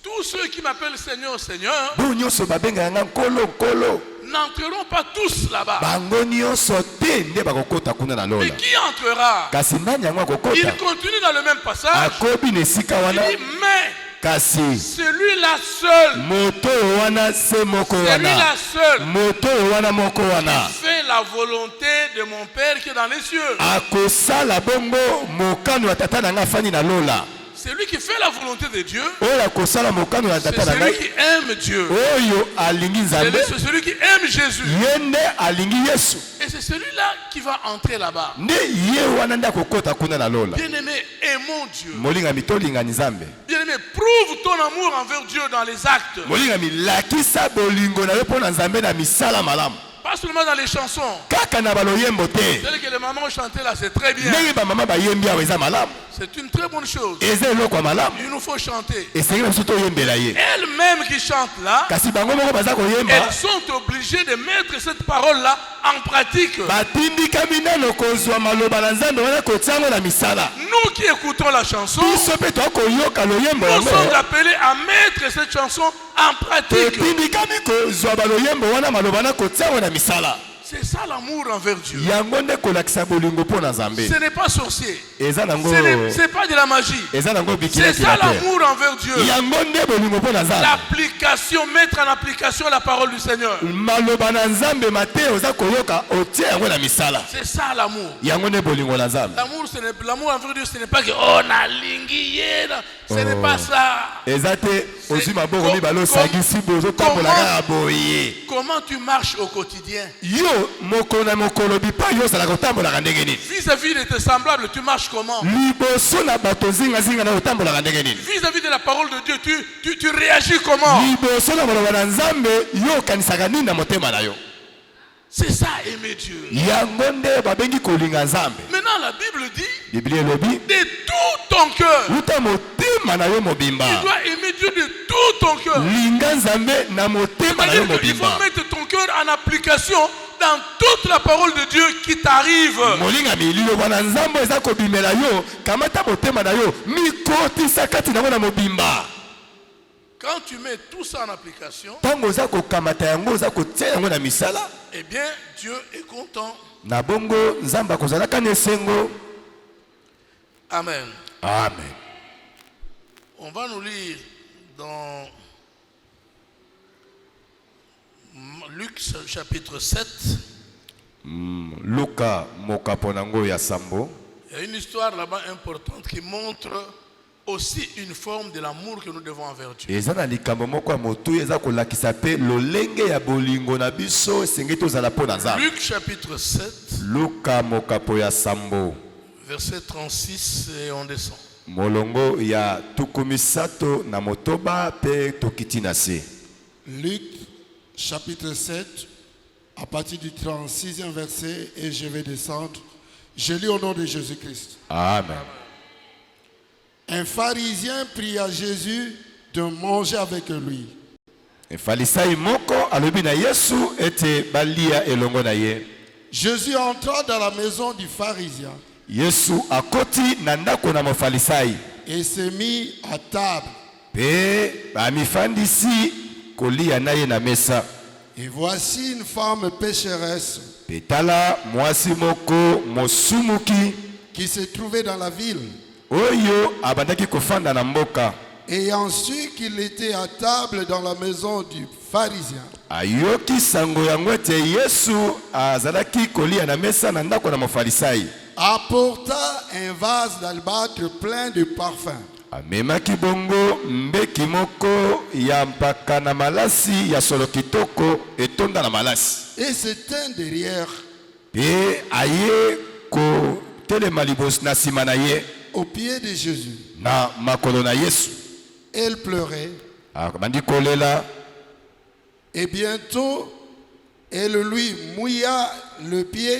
Tous ceux qui m'appellent Seigneur, Seigneur, Bo nyonso babengaka nga nkolo nkolo n'entreront pas tous là-bas. bango nyonso te nde bakokota kuna na Mais lola. qui entrera? Kasi nani yango Il akokota? continue dans le même passage. Akobi na esika Il wana dit, mais kasi celui-là seul, moto oyo wana se moko celui-là wana seul, moto oyo wana moko wana fait la volonté de mon Père qui est dans les cieux. akosala bongo mokano ya tata na nga afandi na lola. Celui qui fait la volonté de Dieu, oyo akosala mokano ya c'est tata na celui ngai qui aime Dieu. oyo alingi nzambe C'est celui qui aime Jésus. ye nde alingi yesu Et c'est celui-là qui va entrer là-bas. nde ye wana nde akokota kuna na lola. Bien-aimé, aimons Dieu. molingami tolingani nzambe. Bien-aimé, prouve ton amour envers Dieu dans les actes. molingami lakisa bolingo na yo mpo na nzambe na misala malamu Pas seulement dans les chansons. kaka na baloyembo te. Celles que les mamans chantaient là, c'est très bien. ndenge bamama bayembi awa eza malamu, C'est une très bonne chose. eza eloko ya malamu, Il nous faut chanter. esengi na biso toyembela ye. Elles-mêmes qui chantent là, kasi bango moko baza koyemba elles sont obligées de mettre cette parole-là en pratique. batindikami nano kozwa maloba na nzambe wana kotia yango na misala. Nous qui écoutons la chanson, biso mpe tokoyoka loyembo nous yango sommes appelés à mettre cette chanson en pratique. totindikami kozwa baloyembo wana maloba na kotia yango na misala. C'est ça l'amour envers Dieu. yango nde kolakisa bolingo mpo na nzambe. Ce n'est pas sorcier. eza nango Ce n'est pas de la magie. eza nango C'est bikilakila ça te. l'amour envers Dieu. yango nde bolingo mpo na nzambe. L'application, mettre en application la parole du Seigneur. maloba na nzambe mateo oza koyoka otie yango na misala. C'est ça l'amour. yango nde bolingo na nzambe. L'amour envers Dieu, ce n'est pas que oh nalingi yena. Ce n'est pas ça. eza te ozwi maboko mibale osangisi bozotambola kaka boye. Comment tu marches au quotidien? yo mokolo na mokolo bipai ozalaka kotambolaka ndenge nini? Vis-à-vis de tes semblables, tu marches comment? liboso na bato zingazinga na otambolaka ndenge nini? Vis-à-vis de la parole de Dieu, tu réagis comment? liboso na maloba na nzambe yo okanisaka nini na motema na yo? C'est ça, aimer Dieu. yango nde babengi kolinga nzambe. Maintenant, la Bible dit, biblia elobi de tout ton cœur. uta motema na yo mobimba. Tu dois aimer Dieu de tout ton cœur. linga nzambe na motema na yo C'est-à-dire qu'il mobimba. faut mettre ton cœur en application dans toute la parole de Dieu qui t'arrive. molingami liloba na nzambe eza kobimela yo kamata motema na yo mikotisa kati nango na mobimba. Quand tu mets tout ça en application, ntango oza kokamata yango oza kotia yango na misala, eh bien, Dieu est content. na bongo nzambe akozalaka na esengo. Amen. Amen. On va nous lire dans Luc chapitre 7. luka mokapo nango ya sambo. Il y a une histoire là-bas importante qui montre aussi une forme de l'amour que nous devons envers Dieu. eza na likambo moko ya motu eza kolakisa pe lolenge ya bolingo na biso esengeli tozala mpo na nzambe. Luc chapitre 7, luka mokapo ya sambo verset 36 et on descend. molongo ya tuku misato na motoba pe tokiti na se. Luc chapitre 7, à partir du 36e verset, et je vais descendre. Je lis au nom de Jésus-Christ. Amen. Un pharisien pria Jésus de manger avec lui. efalisai moko alobi na yesu ete balia elongo na ye. Jésus entra dans la maison du pharisien yesu akoti na ndako na mofalisai et se mit à table. pe bamifandisi kolia na ye na mesa. Et voici une femme pécheresse pe tala mwasi moko mosumuki qui se trouvait dans la ville. oyo abandaki kofanda na mboka. Ayant su qu'il était à table dans la maison du pharisien, ayoki sango yango ete yesu azalaki kolia na mesa na ndako na mofalisai, apporta un vase d'albâtre plein de parfum. amemaki bongo mbeki moko ya mpaka na malasi ya solo kitoko etonda na malasi. Et se tint derrière pe aye kotelema liboso na nsima na ye aux pieds de Jésus. na makolo na yesu. Elle pleurait abandi kolela et bientôt elle lui mouilla le pied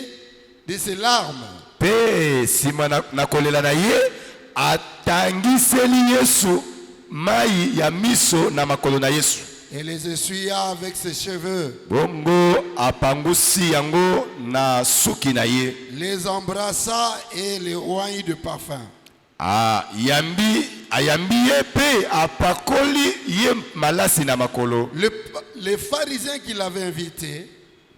de ses larmes. pe nsima na kolela na ye atangiseli yesu mai ya miso na makolo na yesu. Elle les essuya avec ses cheveux. bongo apangusi yango na suki na ye. les embrassa et les oignit de parfum. Ayambi ye pe apakoli ye malasi na makolo. Les pharisiens qui l'avaient invité,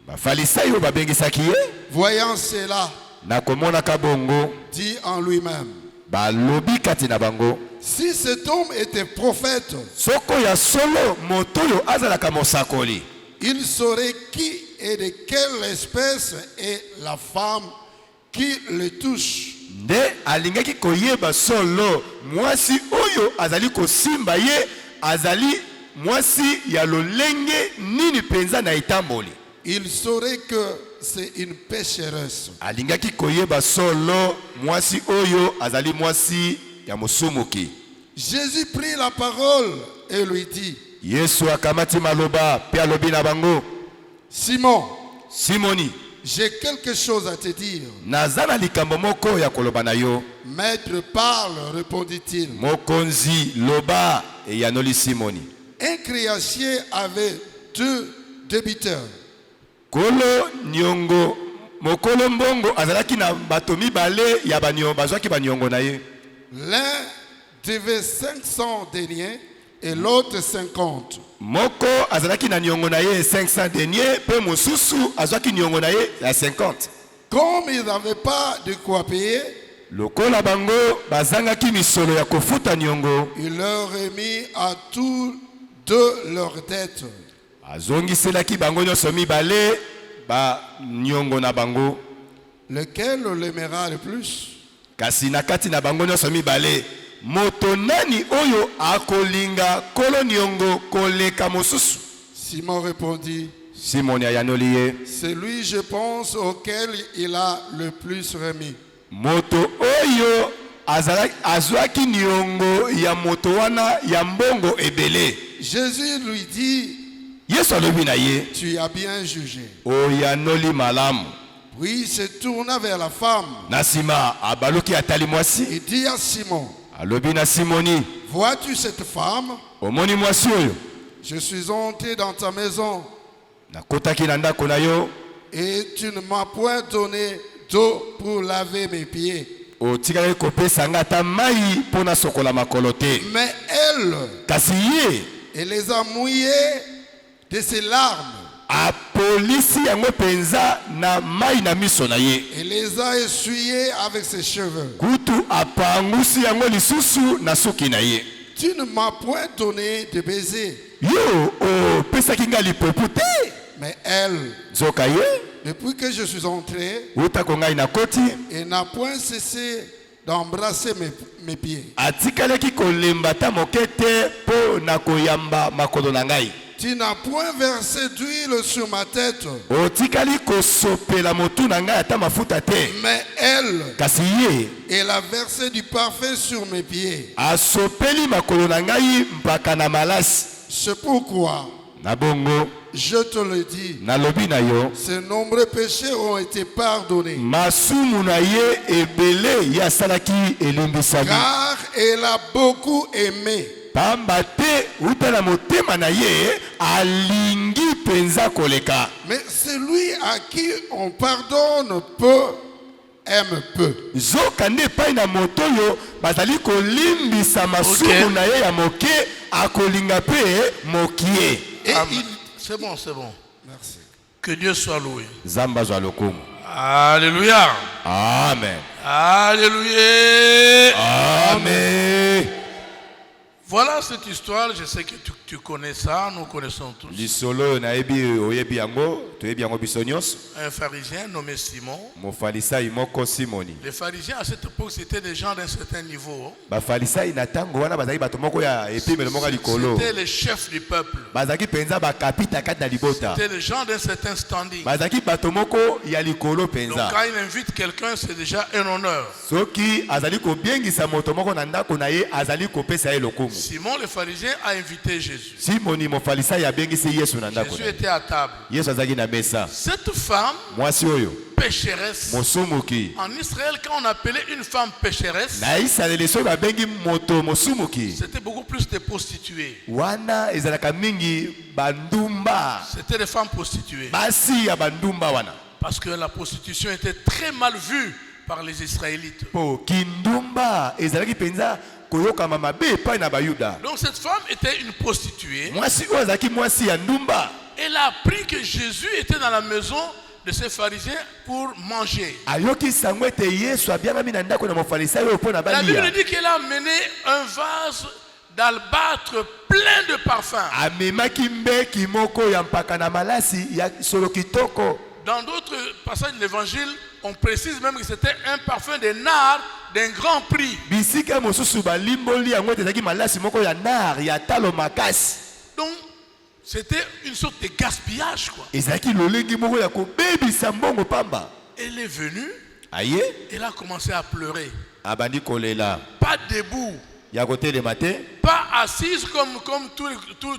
Bafalisayo babengisaki ye, voyant cela, na komona kabongo, dit en lui-même, balobi kati na bango, si cet homme était prophète, soko ya solo motoyo azalaka mosakoli, il saurait qui et de quelle espèce est la femme qui le touche. nde alingaki koyeba solo mwasi oyo azali kosimba ye azali mwasi ya lolenge nini penza na itamboli. Il saurait que c'est une pécheresse. Alingaki koyeba solo mwasi oyo azali mwasi ya musumuki. Jésus prit la parole et lui dit, Yesu akamati maloba pe alobi na bango, Simon, Simoni, j'ai quelque chose à te dire. nazana likambo moko ya koloba na yo. Maître, parle, répondit-il. Mokonzi loba eyanoli Simoni. Un créancier avait 2 débiteurs. Kolo nyongo mokolo mbongo azalaki na bato mibale ya banyo bazwaki banyongo na ye. L'un devait 500 deniers et l'autre 50. Moko azalaki na nyongo na ye 500 deniers pe mosusu azwaki nyongo na ye ya 50. Comme ils n'avaient pas de quoi payer, Lokola bango bazangaki misolo ya kofuta nyongo, il leur remit à tous 2 leurs dettes. azongiselaki bango nyonso mibale ba nyongo na bango. Lequel l'aimera le plus? Kasi na kati na bango nyonso mibale, moto nani oyo akolinga kolo nyongo koleka mosusu? Simon répondit, Simoni ayanoli ye, c'est lui, je pense, auquel il a le plus remis. moto oyo azwaki nyongo ya moto wana ya mbongo ebele. Jésus lui dit, Yesu alobi na ye, tu as bien jugé. oyanoli malamu. Puis il se tourna vers la femme Na sima abaluki atali mwasi, et dit à Simon, alobi na Simoni, vois-tu cette femme? omoni mwasi oyo? Je suis entré dans ta maison Nakotaki na ndako na yo, et tu ne m'as point donné d'eau pour laver mes pieds. otikaki kopesa nga ata mai mpo na sokola makolo te. Mais elle, Kasi ye elle les a mouillés de ses larmes. apolisi yango penza na mai na miso na ye. Elle les a essuyés avec ses cheveux. Kutu apangusi yango lisusu na suki na ye. Tu ne m'as point donné de baiser. Yo opesaki nga lipepu te. Mais elle, Nzoka ye depuis que je suis entré, utako ngai na koti, elle n'a point cessé d'embrasser mes pieds. atikalaki kolemba ta moke te mpo na koyamba makolo na ngai. Tu n'as point versé d'huile sur ma tête. Otikali kosopela motu na ngai ata mafuta te. Mais elle, Kasi ye elle a versé du parfum sur mes pieds. asopeli makolo na ngai mpaka na malasi. C'est pourquoi, Na bongo je te le dis, nalobi na yo, ces nombreux péchés ont été pardonnés. masumu na ye ebele ye asalaki elimbisaki. Car elle a beaucoup aimé. Pamba te uta na motema na ye alingi penza koleka. Mais celui à qui on pardonne peu, aime peu. Zoka nde epai na moto oyo bazali kolimbisa masumu Okay. na ye ya moke akolinga pe mokie. Et Amen. C'est bon, c'est bon. Merci. Que Dieu soit loué. Zamba zwa lokumu. Alléluia. Amen. Alléluia. Amen. Voilà cette histoire, je sais que tu connais ça, nous connaissons tous. Lisolo na ebi oyebi yango, toyebi yango biso nyonso. Un pharisien nommé Simon. Mofalisai moko Simoni. Les pharisiens à cette époque, c'était des gens d'un certain niveau. Bafalisai na tango wana bazali bato moko ya epimelo moko likolo. C'était les chefs du peuple. Bazaki penza bakapita kati na libota. C'était des gens d'un certain standing. Bazaki bato moko ya likolo Donc penza. quand il invite quelqu'un, c'est déjà un honneur. Soki azali kobiengisa moto moko na ndako na ye azali kopesa ye lokumu. Simon le pharisien a invité Jésus. Simoni mofalisai abiengisi Yesu na ndako Jésus na ye. était à table. Yesu azalaki na mesa. Cette femme Mwasi oyo pécheresse. mosumuki En Israël, quand on appelait une femme pécheresse, na Israeli soki babengi moto mosumuki c'était beaucoup plus des prostituées. wana ezalaka mingi bandumba ndumba C'était des femmes prostituées. basi ya bandumba wana Parce que la prostitution était très mal vue par les Israélites. po kindumba ezalaki penza koyokama mabe epai na bayuda. Donc cette femme était une prostituée. Mwasi oyo azalaki mwasi ya ndumba. Elle a appris que Jésus était dans la maison de ces pharisiens pour manger. Ayoki sango ete Yesu abiangami na ndako na mofarisayo oyo mpo na La Bible balia. dit qu'elle a amené un vase d'albâtre plein de parfums. Amemaki mbeki moko ya mpaka na malasi ya solo kitoko. Dans d'autres passages de l'évangile, on précise même que c'était un parfum de nard d'un grand prix. Bisika mosusu balimboli yango ete ezalaki malasi moko ya nar ya talo makasi. Donc, c'était une sorte de gaspillage, quoi. Ezalaki lolengi moko ya kobebisa mbongo pamba. Elle est venue, Aye, elle a commencé à pleurer. abandi kolela. Pas debout, Ya kotelema te, pas assise comme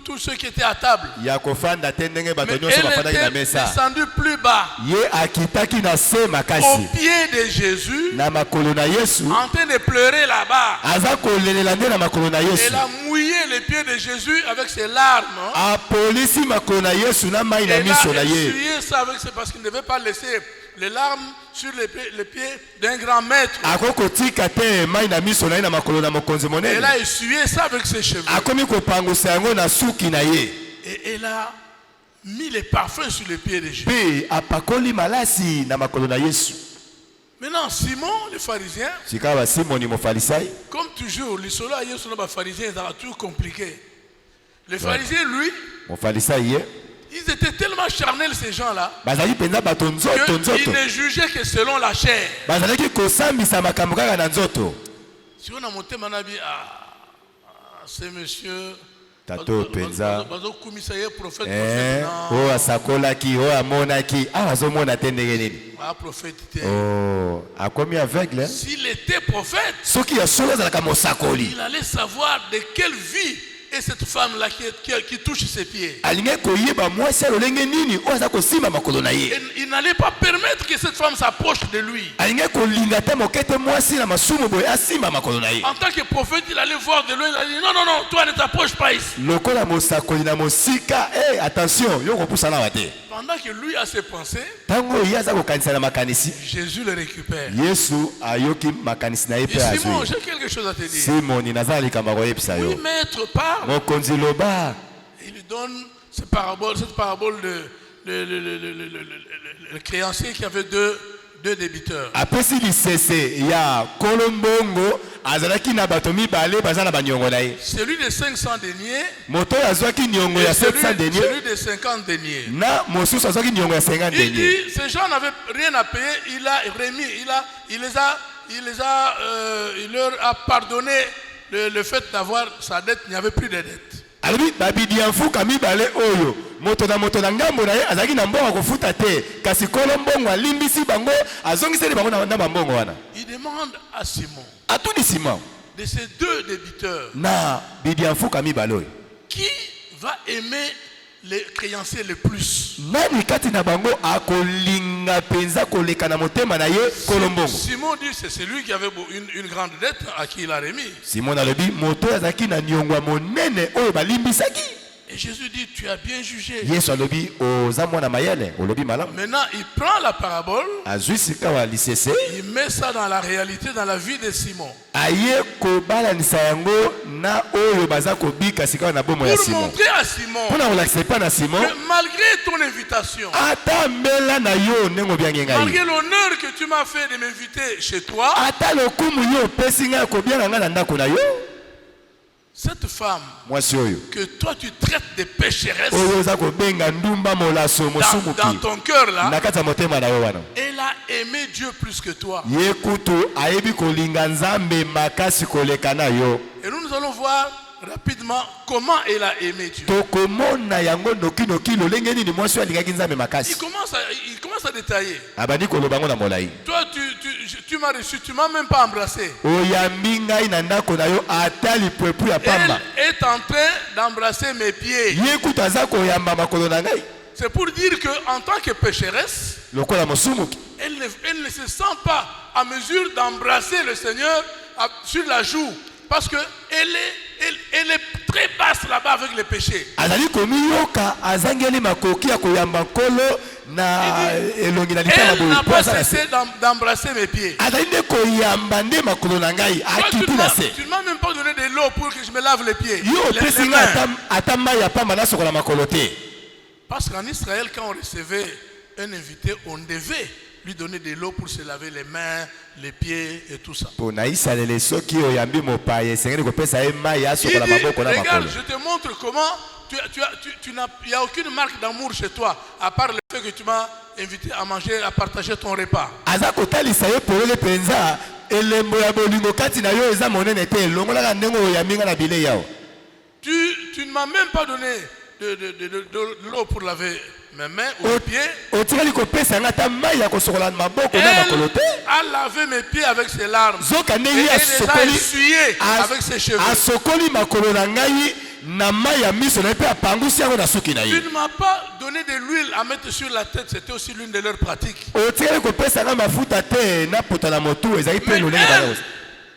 tous ceux qui étaient à table. ya kofanda te ndenge bato Mais nyonso elle bafandaki na était mesa. descendue plus bas, Ye akitaki na se au makasi. pied de Jésus, Na makolo na Yesu, en train de pleurer là-bas. aza kolelela nde na makolo na Yesu. Elle a mouillé les pieds de Jésus avec ses larmes. Apolisi makolo na Yesu na mai na Elle miso na a ye. essuyé ça avec ça parce qu'il ne devait pas laisser les larmes sur les pieds d'un grand maître. Ako kotika te mai na miso na ye na makolo na mokonzi Elle monene. a essuyé ça avec ses cheveux. Akomi kopangusa yango na suki na ye. Et elle a mis les parfums sur les pieds de Jésus. Pe apakoli malasi na makolo na Yesu. Maintenant, Simon, le pharisien, Sika ba Simoni mofarisai. comme toujours, les soldats et les pharisiens, ça va toujours compliqué. Les pharisiens, lui, Mofarisai ye. ils étaient tellement charnels, ces gens-là, Bazali penza bato nzoto qu'ils nzoto. ne jugeaient que selon la chair. Bazalaki kosambisa makambo kaka na nzoto. Si on a monté Manabi, c'est monsieur. Tato penza. Prophète, O asakolaki, o amonaki. Ah, azomona te ndenge nini. prophète. Oh, akomi aveugle. S'il était prophète, Soki ya solo azalaka mosakoli. il allait savoir de quelle vie est cette femme-là qui touche ses pieds. Alinge koyeba mwasi alolenge nini o aza kosimba makolo na ye. Et il n'allait pas permettre que cette femme s'approche de lui. Alinge kolinga te moke te mwasi na masumu boye asimba makolo na ye. En tant que prophète, il allait voir de loin, il a dit non, non, non, toi ne t'approche pas ici. Lokola mosakoli na mosika, attention, yo kopusana wa te. Pendant que lui a ses pensées, Tango ye aza kokanisa na makanisi, Jésus le récupère. Yesu ayoki makanisi na ye Et pe Simon, azwi. j'ai quelque chose à te dire. Simoni naza likambo koyebisa Oui, yo. maître parle. Mokonzi loba, Il lui donne cette parabole de le créancier qui avait deux débiteurs. apesi lisese ya kolombongo azalaki na bato mibale baza na baniongo na ye. Celui de 500 deniers Moto oyo azwaki niongo et ya celui 700 deniers de 50 deniers. na mosusu azwaki niongo ya 50 Il deniers. dit, ces gens n'avaient rien à payer, il a remis, il leur a pardonné le fait d'avoir sa dette, il n'y avait plus de dette. alobi babidi ya mfuka mibale oyo moto na ngambo na ye azalaki na mbongo kofuta te kasi kolo mbongo alimbisi bango azongiseli bango na bambongo wana. Il demande à Simon, Atuni Simon de ces deux débiteurs, na bidi ya mfuka mibale oyo qui va aimer les créanciers le plus? nani kati na bango akolinga penza koleka na motema na ye kolo mbongo? Simon dit c'est celui qui avait une grande dette à qui il a remis. Simon alobi moto oyo azalaki na niongo ya monene oyo balimbisaki. Et Jésus dit tu as bien jugé. Yesu alobi oza mwana mayele olobi malamu. Maintenant il prend la parabole, Azwi sika wa lisese il met ça dans la réalité, dans la vie de Simon, aye kobalanisa yango na oyo baza kobika sika na bomo ya pour Simon. montrer à Simon Mpona kolakisa epai na Simon que malgré ton invitation, ata mbela na yo ndenge obiange ngai, malgré l'honneur que tu m'as fait de m'inviter chez toi, ata lokumu yo opesi ngai kobianga ngai na ndako na yo, cette femme mwasi oyo que toi tu traites de pécheresse oyo oza kobenga ndumba molaso dans mosumuki ton cœur là, na kati ya motema na yo wana, elle a aimé Dieu plus que toi. ye kutu ayebi kolinga Nzambe makasi koleka na yo. Et nous allons voir rapidement comment elle a aimé Dieu. Tokomona yango nokinoki lolenge nini mwasi oyo alingaki Nzambe Il makasi. commence à détailler. Abandi koloba ngo na molai. Toi, tu m'as reçu, tu m'as même pas embrassé. Oyambi ngai na ndako na yo ata lipwepu ya pamba. Elle est en train d'embrasser mes pieds. Ye kutu aza koyamba makolo na ngai C'est pour dire qu'en tant que pécheresse, lokola mosumuki. elle ne se sent pas à mesure d'embrasser le Seigneur sur la joue. Parce qu'elle est elle est très basse là-bas avec les péchés. azali komiyoka azangeli makoki ya koyamba nkolo na elongi na litala Elle n'a boye pas cessé d'embrasser mes pieds. azali nde koyamba nde makolo na ngai Toi, akiti na se tu ne m'as même pas donné de l'eau pour que je me lave les pieds. yo Les opesi mains. nga ata mai ya pamba nasokola makolo te. Parce qu'en Israël, quand on recevait un invité, on devait lui donner de l'eau pour se laver les mains, les pieds et tout ça. mpo na isalele soki oyambi mopaya esengeli kopesa ye mai Il asokola dit, maboko na regarde, makolo. je te montre comment il n'y a aucune marque d'amour chez toi, à part le fait que tu m'as invité à manger, à partager ton repas. aza kotalisa ye polele mpenza elembo ya bolingo kati na yo eza monene te elongolaka ndenge oyambi nga na bilei yao. Tu ne m'as même pas donné de l'eau pour laver mes mains ou mes pieds. otikali kopesa nga ata mai ya kosokola maboko na makolo te. Elle a lavé mes pieds avec ses larmes. zoka Et ndenge elle les a essuyés avec ses cheveux. asokoli makolo na ngai na mai ya miso na ye mpe apangusi yango na suki na Tu ye. ne m'as pas donné de l'huile à mettre sur la tête, c'était aussi l'une de leurs pratiques. otikali kopesa nga mafuta te na pota na motu ezali mpe Mais lolenge elle bango.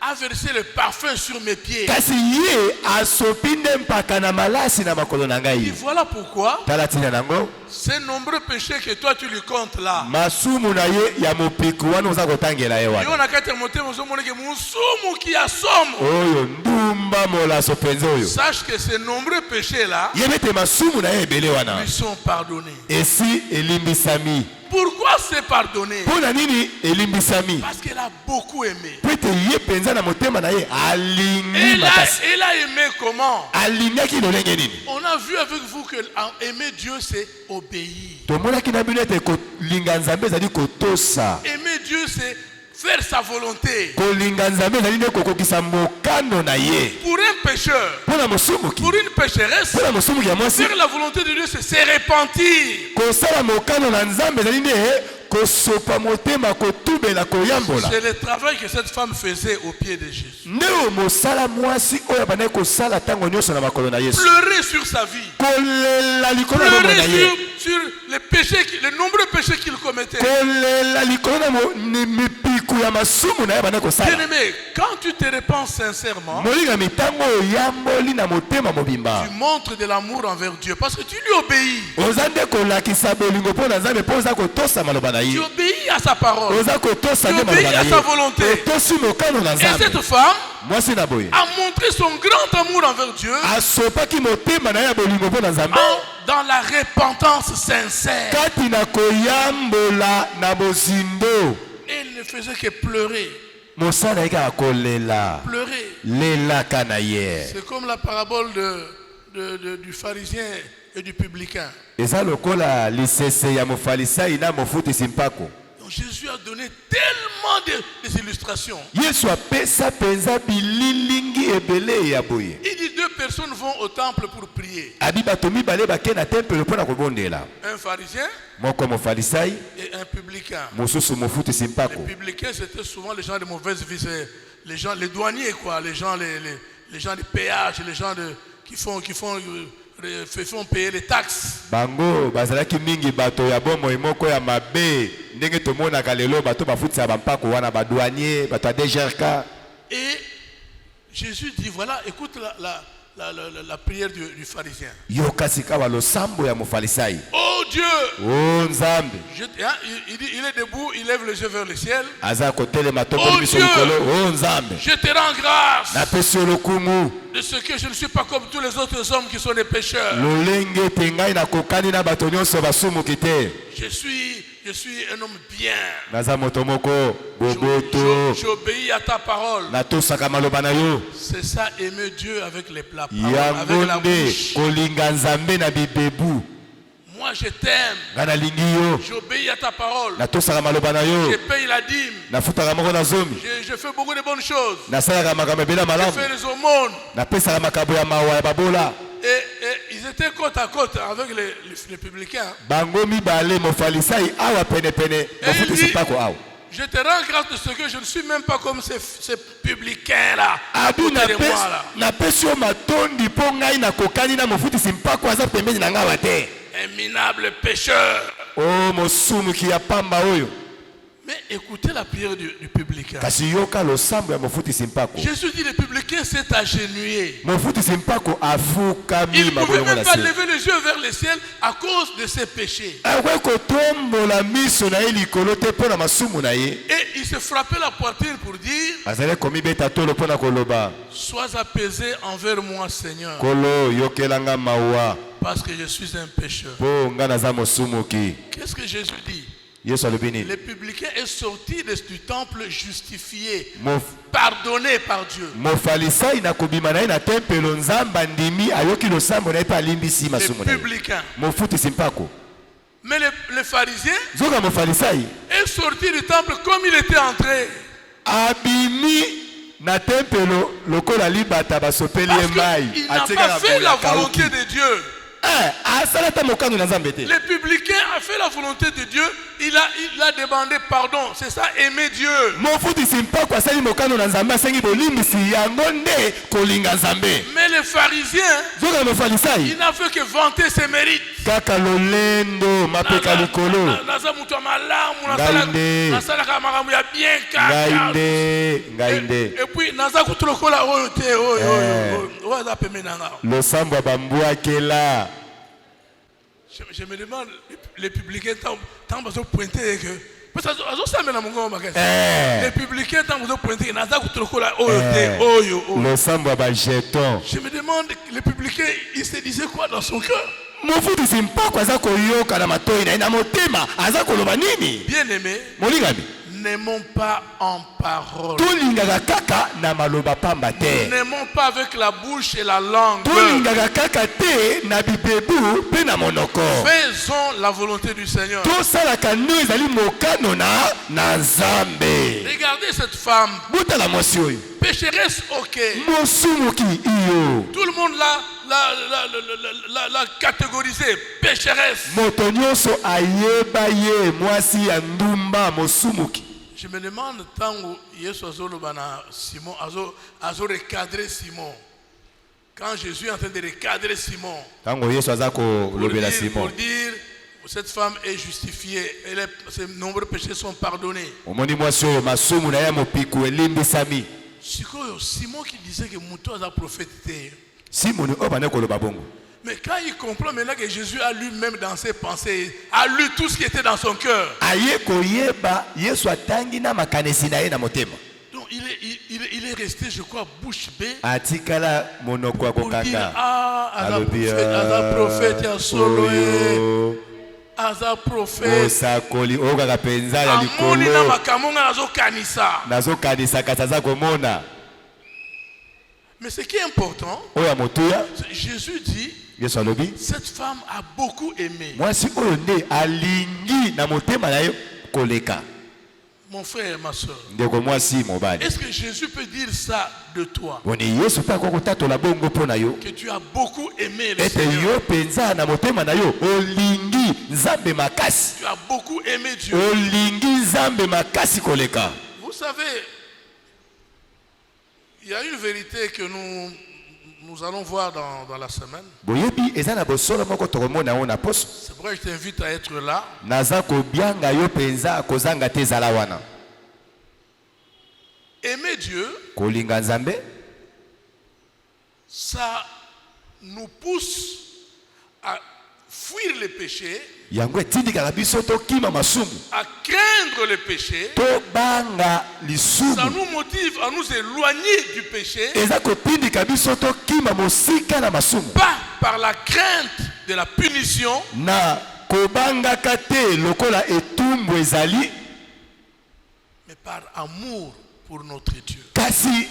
a versé le parfum sur mes pieds. kasi ye asopi nde mpaka na malasi na makolo na Et ngai. voilà pourquoi tala ntina nango ces nombreux péchés que toi tu lui comptes là. masumu na ye ya mopiku wana oza kotangela ye wana Yo na kati ya motema ozomoneke musumu qui assomme. oyo ndumba molaso mpenza oyo Sache que ces nombreux péchés là ye bete masumu na ye ebele wana lui sont pardonnés. esi elimbisami. Pourquoi c'est pardonné? mpo na nini elimbisami? Parce qu'elle a beaucoup aimé. po ete ye mpenza na motema na ye alingi makasi. Elle a aimé comment? alingaki lolenge nini? On a vu avec vous que aimer Dieu c'est obéir. tomonaki na bino ete kolinga nzambe ezali kotosa. Aimer Dieu c'est faire sa volonté. kolinga nzambe ezali nde kokokisa mokano na ye. Pour un pécheur, mpo na mosumuki, pour une pécheresse, mpo na mosumuki ya mwasi, faire la volonté de Dieu c'est se repentir. kosala mokano na nzambe ezali nde kosopa motema kotubela koyambola. C'est le travail que cette femme faisait au pied de Jésus. nde mosala mwasi oyo abandaki kosala ntango nyonso na makolo na yesu. Pleurer sur sa vie. kolela likolo na bomoi na Pleurer ye. sur les péchés, les nombreux péchés qu'il commettait. kolela likolo na mipiku ya masumu na ye abandaki kosala. Bien-aimé, quand tu te repens sincèrement, molingami ntango oyamboli na motema mobimba, tu montres de l'amour envers Dieu parce que tu lui obéis. oza nde kolakisa bolingo mpo na nzambe mpo oza kotosa maloba na Tu ye. obéis à sa parole. oza kotosa Tu nde obéis maloba na à ye. sa volonté. otosi mokano na Et nzambe. cette femme mwasi na boye a montré son grand amour envers Dieu asopaki motema na ye ya bolingo mpo na nzambe dans la repentance sincère. kati na koyambola na bozindo. Elle ne faisait que pleurer. mosala ye kaka kolela Pleurer. lelaka na ye. C'est comme la parabole du pharisien et du publicain. eza lokola lisese ya mofarisai na mofutisi mpako. Donc Jésus a donné tellement des illustrations. yesu apesa mpenza bililingi ebele ya boye. Il dit 2 personnes vont au temple pour prier. abi bato mibale bake na tempelo mpo na kobondela. Un pharisien moko mofarisai et un publicain. mosusu mofutisi Les mpako. publicains, c'était souvent les gens de mauvaise vie, les gens, les douaniers, quoi, les gens des péages, les gens qui font payer les taxes. bango bazalaki mingi bato ya bomoi moko ya mabe ndenge tomonaka lelo bato bafutisa bampako wana badouanier bato ya DGRK. Et Jésus dit, voilà, écoute la prière du pharisien. yoka sikawa losambo ya mofarisai. Oh Dieu! o nzambe Il dit, il est debout, il lève les yeux vers le ciel. aza kotelema Oh tokoli biso Dieu! likolo. o nzambe Je te rends grâce napesi yo lokumu de ce que je ne suis pas comme tous les autres hommes qui sont des pécheurs. lolenge ete ngai nakokani na bato nyonso basumuki te. Je suis un homme bien. naza moto moko boboto J'obéis à ta parole. natosaka maloba na yo. C'est ça, aimer Dieu avec les plats, avec yango la nde bouche. kolinga nzambe na bibebu. Moi, je t'aime. ngai nalingi yo J'obéis à ta parole. natosaka maloba na Je yo. paye la dîme. nafutaka moko na zomi. Je fais beaucoup de bonnes choses. nasalaka makambo ebele ya Je malamu. fais les aumônes. napesaka makambo ya mawa ya babola. Et ils étaient côte à côte avec les publicains. bango mibale mofarisai awa penepene mofutisi mpako awa. Je te rends grâce de ce que je ne suis même pas comme ces publicains-là. abi Côté de moi, là. napesi yo matondi mpo ngai nakokani na mofutisi mpako aza pembeni na ngai awa te. Un minable pécheur. o mosumuki ya pamba oyo. Mais écoutez la prière du publicain. kasi yoka losambo ya mofutisi mpako. Jésus dit le publicain s'est agenouillé. Mofutisi mpako afukami Il ne pouvait mabolongo même na pas se. lever les yeux vers le ciel à cause de ses péchés. Akoki kotombola miso na ye likolo te mpo na masumu na ye. Et il se frappait la poitrine pour dire, azali komibeta tolo mpo na koloba sois apaisé envers moi, Seigneur, kolo yokelanga mawa parce que je suis un pécheur. mpo nga naza mosumuki. Qu'est-ce que Jésus dit? Yesu alobi nini? Le publicain est sorti du temple justifié, Mof- pardonné par Dieu. mofalisai na kobima na ye na tempelo nzambe andimi ayoki losambo na ye mpe alimbisi Le masumu na ye. publicain. Mofutisi mpako. Mais le pharisien nzoka mofalisai est sorti du temple comme il était entré. abimi na tempelo lokola libata basopeli ye Parce mai qu'il n'a atika pas na fait la boya volonté kauki. de Dieu. asala ta mokano na nzambe te. Le publicain a fait la volonté de Dieu. Il a demandé pardon. C'est ça, aimer Dieu. mofutisi mpako asali mokano na nzambe asengi bolimbisi yango nde kolinga nzambe. Mais le pharisien, nzoka mofalisai il n'a fait que vanter ses mérites. kaka lolendo mapeka likolo. Naza mutu ya malamu, Ngai nde. nasalaka makambo ya bien ngai kaka. nde Et puis naza kutu lokola oyo te oyo aza pembeni na nga. losambo ya bambwakela. Je me demande, les publicains, tant que pointer que. Parce que les publicains, tant que pointer, naza kutu lokola oyo te oyo. losambo ya bajeton. Je me demande, les publicains, il se disait quoi dans son cœur? mofutisi mpako aza koyoka na matoi na ye na motema aza koloba nini? Bien aimé, molingami n'aimons pas en parole. tolingaka kaka na maloba pamba te. N'aimons pas avec la bouche et la langue. tolingaka kaka te na bibebu mpe na monoko. Faisons la volonté du Seigneur. tosalaka nde ezali mokano na nzambe. Regardez cette femme, botala mwasi oyo pécheresse, ok. mosumuki iyo. Tout le monde l'a catégorisé, pécheresse. moto nyonso ayeba ye mwasi ya ndumba mosumuki. Je me demande, tant que Yesu azolobana Simon, azo recadrer Simon. Quand Jésus est en train de recadrer Simon, ntango yesu aza kolobela pour simon dire, cette femme est justifiée, ses nombreux péchés sont pardonnés. omoni mwasi oyo masumu na ye ya mopiku elimbisami. Sikoyo, Simon qui disait que Mouto a prophétisé. simoni oyo bande koloba bongo. Mais quand il comprend maintenant que Jésus a lui-même dans ses pensées, a lu tout ce qui était dans son cœur. aye koyeba yesu atangi na makanisi na ye na motema. Donc il est resté, je crois, bouche bée. atikala monoko ya Pour dire, kokanga. alobi, aza prophète ya solo e. Aza prophète. osakoli oyo kaka mpenza ya Amoni na likolo makambo nga nazokanisa. nazokanisa kasi aza komona. Mais ce qui est important, oyo ya motuya Jésus dit, yesu alobi cette femme a beaucoup aimé. mwasi oyo nde alingi na motema na ye koleka. Mon frère, ma soeur. ndeko mwasi mobali. Est-ce que Jésus peut dire ça de toi? boni yesu mpe akoki kotatola bongo mpo na yo Que tu as beaucoup aimé le ete Seigneur. yo mpenza na motema na yo olingi nzambe makasi. Tu as beaucoup aimé Dieu. olingi nzambe makasi koleka. Vous savez, il y a une vérité que nous allons voir dans la semaine. boyebi eza na bosolo moko tokomona yango na poso. C'est pourquoi je t'invite à être là. naza kobianga yo mpenza kozanga te ezala wana. Aimer Dieu, kolinga nzambe ça nous pousse à fuir les péchés, yango etindikaka biso tokima masumu à craindre les péchés. tobanga Ça lisumu. nous motive à nous éloigner du péché, eza kotindika biso tokima mosika na masumu. pas par la crainte de la punition, na kobangaka te lokola etumbu ezali mais par amour pour notre Dieu. kasi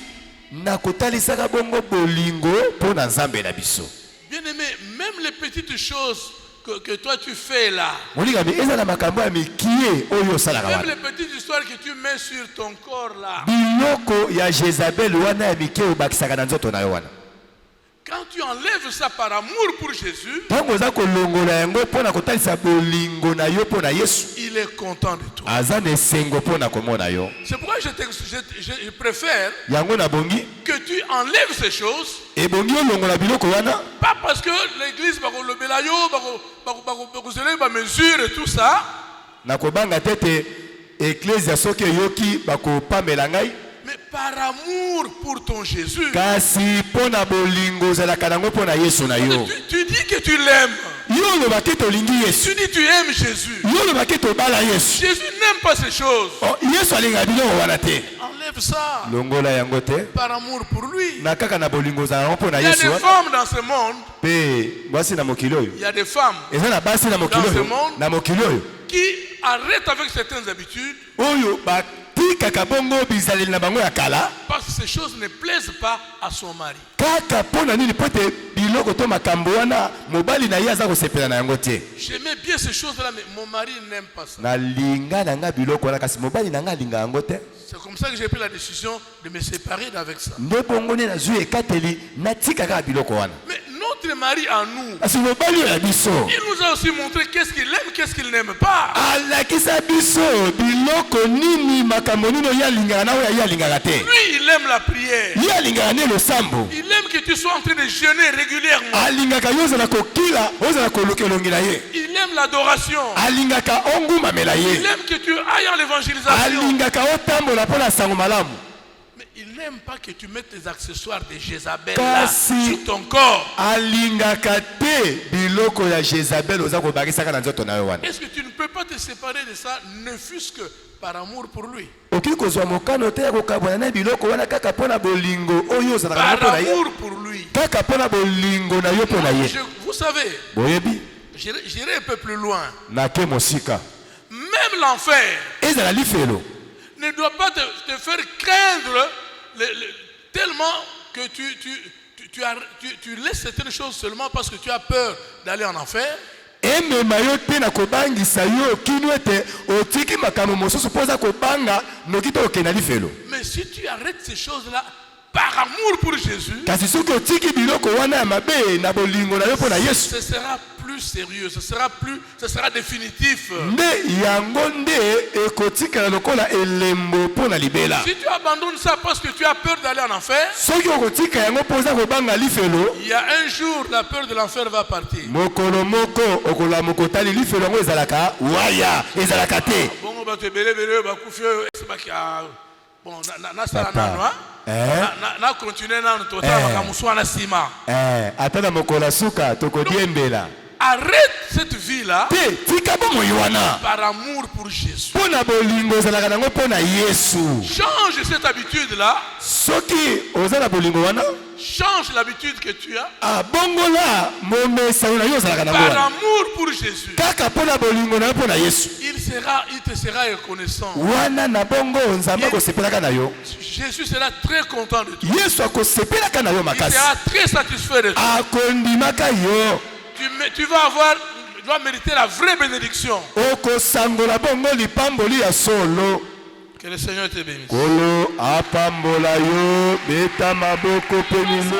na kotalisaka bongo bolingo mpo na nzambe na biso. Bien aimé, même les petites choses que toi tu fais là, molingami eza na makambo ya mikie oyo osalaka même wana. les petites histoires que tu mets sur ton corps là, biloko ya jezabel wana ya mike obakisaka na nzoto na yo wana. quand tu enlèves ça par amour pour Jésus, ntango oza kolongola yango mpo na kotalisa bolingo na yo mpo na yesu il est content de toi. aza na esengo mpo na komona yo. C'est pourquoi je préfère yango nabongi que tu enlèves ces choses, ebongi olongola biloko wana pas parce que l'église va mesure et tout ça, na kobanga te te Ecclesia soki yoki bako pamela ngai. Mais par amour pour ton Jésus, Kasi pona bolingo zalaka nango pona Yesu na yo. tu dis que tu l'aimes. Yo lo baketo lingi Yesu. Tu dis tu aimes Jésus. Yo lo baketo bala Yesu. Jésus n'aime pas ces choses. Oh, Yesu alinga bino wana te. Enlève ça. Longola yango te. Par amour pour lui. Na kaka na bolingo zalaka pona Il y a Yesu. des femmes dans ce monde. Pe basi na mokili oyo. Il y a des femmes Eza na basi na mokili Dans ce oyo. monde. Na mokili oyo. qui arrêtent avec certaines habitudes Oyo batikaka bongo bizaleli na bango ya kala. parce que ces choses ne plaisent pas à son mari. Kaka pona nini pote biloko to makambo wana mobali na ye aza kosepela na yango te. J'aimais bien ces choses-là, mais mon mari n'aime pas ça. Na linga na nga biloko wana kasi mobali na nga linga yango te. C'est comme ça que j'ai pris la décision de me séparer d'avec ça. Nde bongo ne nazwi ekateli natikaka biloko wana. Mais notre mari à nous, Kasi mobali oyo ya biso il nous a aussi montré qu'est-ce qu'il aime, qu'est-ce qu'il n'aime pas. alakisa biso biloko nini makambo nini oyo alingaka na oyo ye alingaka te. Lui, il aime la prière. Ye alingaka ne losambo. Il aime que tu sois en train de jeûner régulièrement. Alingaka yo ozala kokila ozala koluka elongi na ye. Il aime l'adoration. Alingaka ongumamela Il ye. aime que tu ailles en l'évangélisation. Alingaka otambola mpo na sango malamu. Mais il n'aime pas que tu mettes les accessoires de Jézabel là, Kasi sur ton corps. alingaka te biloko ya Jezabel oza kobakisaka na nzoto na yo wana. Est-ce que tu ne peux pas te séparer de ça, ne fût-ce que par amour pour lui? Okoki kozwa mokano te ya kokabwana na biloko wana kaka mpo na bolingo oyo ozalaka na Par mpo na ye. amour pour lui. Kaka mpo na bolingo na yo mpo na ye. Vous savez, Boyebi j'irai un peu plus loin. nake mosika Même l'enfer ezala lifelo ne doit pas te faire craindre tellement que tu laisses certaines choses seulement parce que tu as peur d'aller en enfer. emema yo te na kobangisa yo kino ete otiki makambo mosusu mpo oza kobanga noki to okenda lifelo. Mais si tu arrêtes ces choses-là par amour pour Jésus, Kasi soki otiki biloko wana ya mabe na bolingo na yo mpo na Yesu ce sera plus sérieux, ce sera définitif. nde yango nde ekotikala lokola elembo mpo na libela. Si tu abandonnes ça parce que tu as peur d'aller en enfer, Soki okotika yango mpo oza kobanga lifelo il y a un jour la peur de l'enfer va partir. mokolo moko okolamu kotali lifelo yango ezalaka waya ezalaka te. Bongo bato ebele bakufi oyo esebaki bon nasala Papa. nano na continue nano totala makambo mosusu wana nsima. Ata na mokolo ya suka tokodiembela Arrête cette vie-là te tika bomoi wana par amour pour Jésus. mpo na bolingo ezalaka nango mpo na Yesu. Change cette habitude-là. Soki oza na bolingo wana Change l'habitude que tu as abongola momesano na yo ozalaka nango par wana amour pour Jésus. kaka mpo na bolingo na yo mpo na Yesu. Il te sera reconnaissant. Wana na bongo nzambe akosepelaka na yo. Jésus sera très content de toi. Yesu akosepelaka na yo Il makasi. sera très satisfait de toi. Akondimaka yo. Tu vas mériter la vraie bénédiction. Okosangola bongo lipamboli ya solo. Que le Seigneur te bénisse. Kolo apambola yo beta maboko pe milumbu.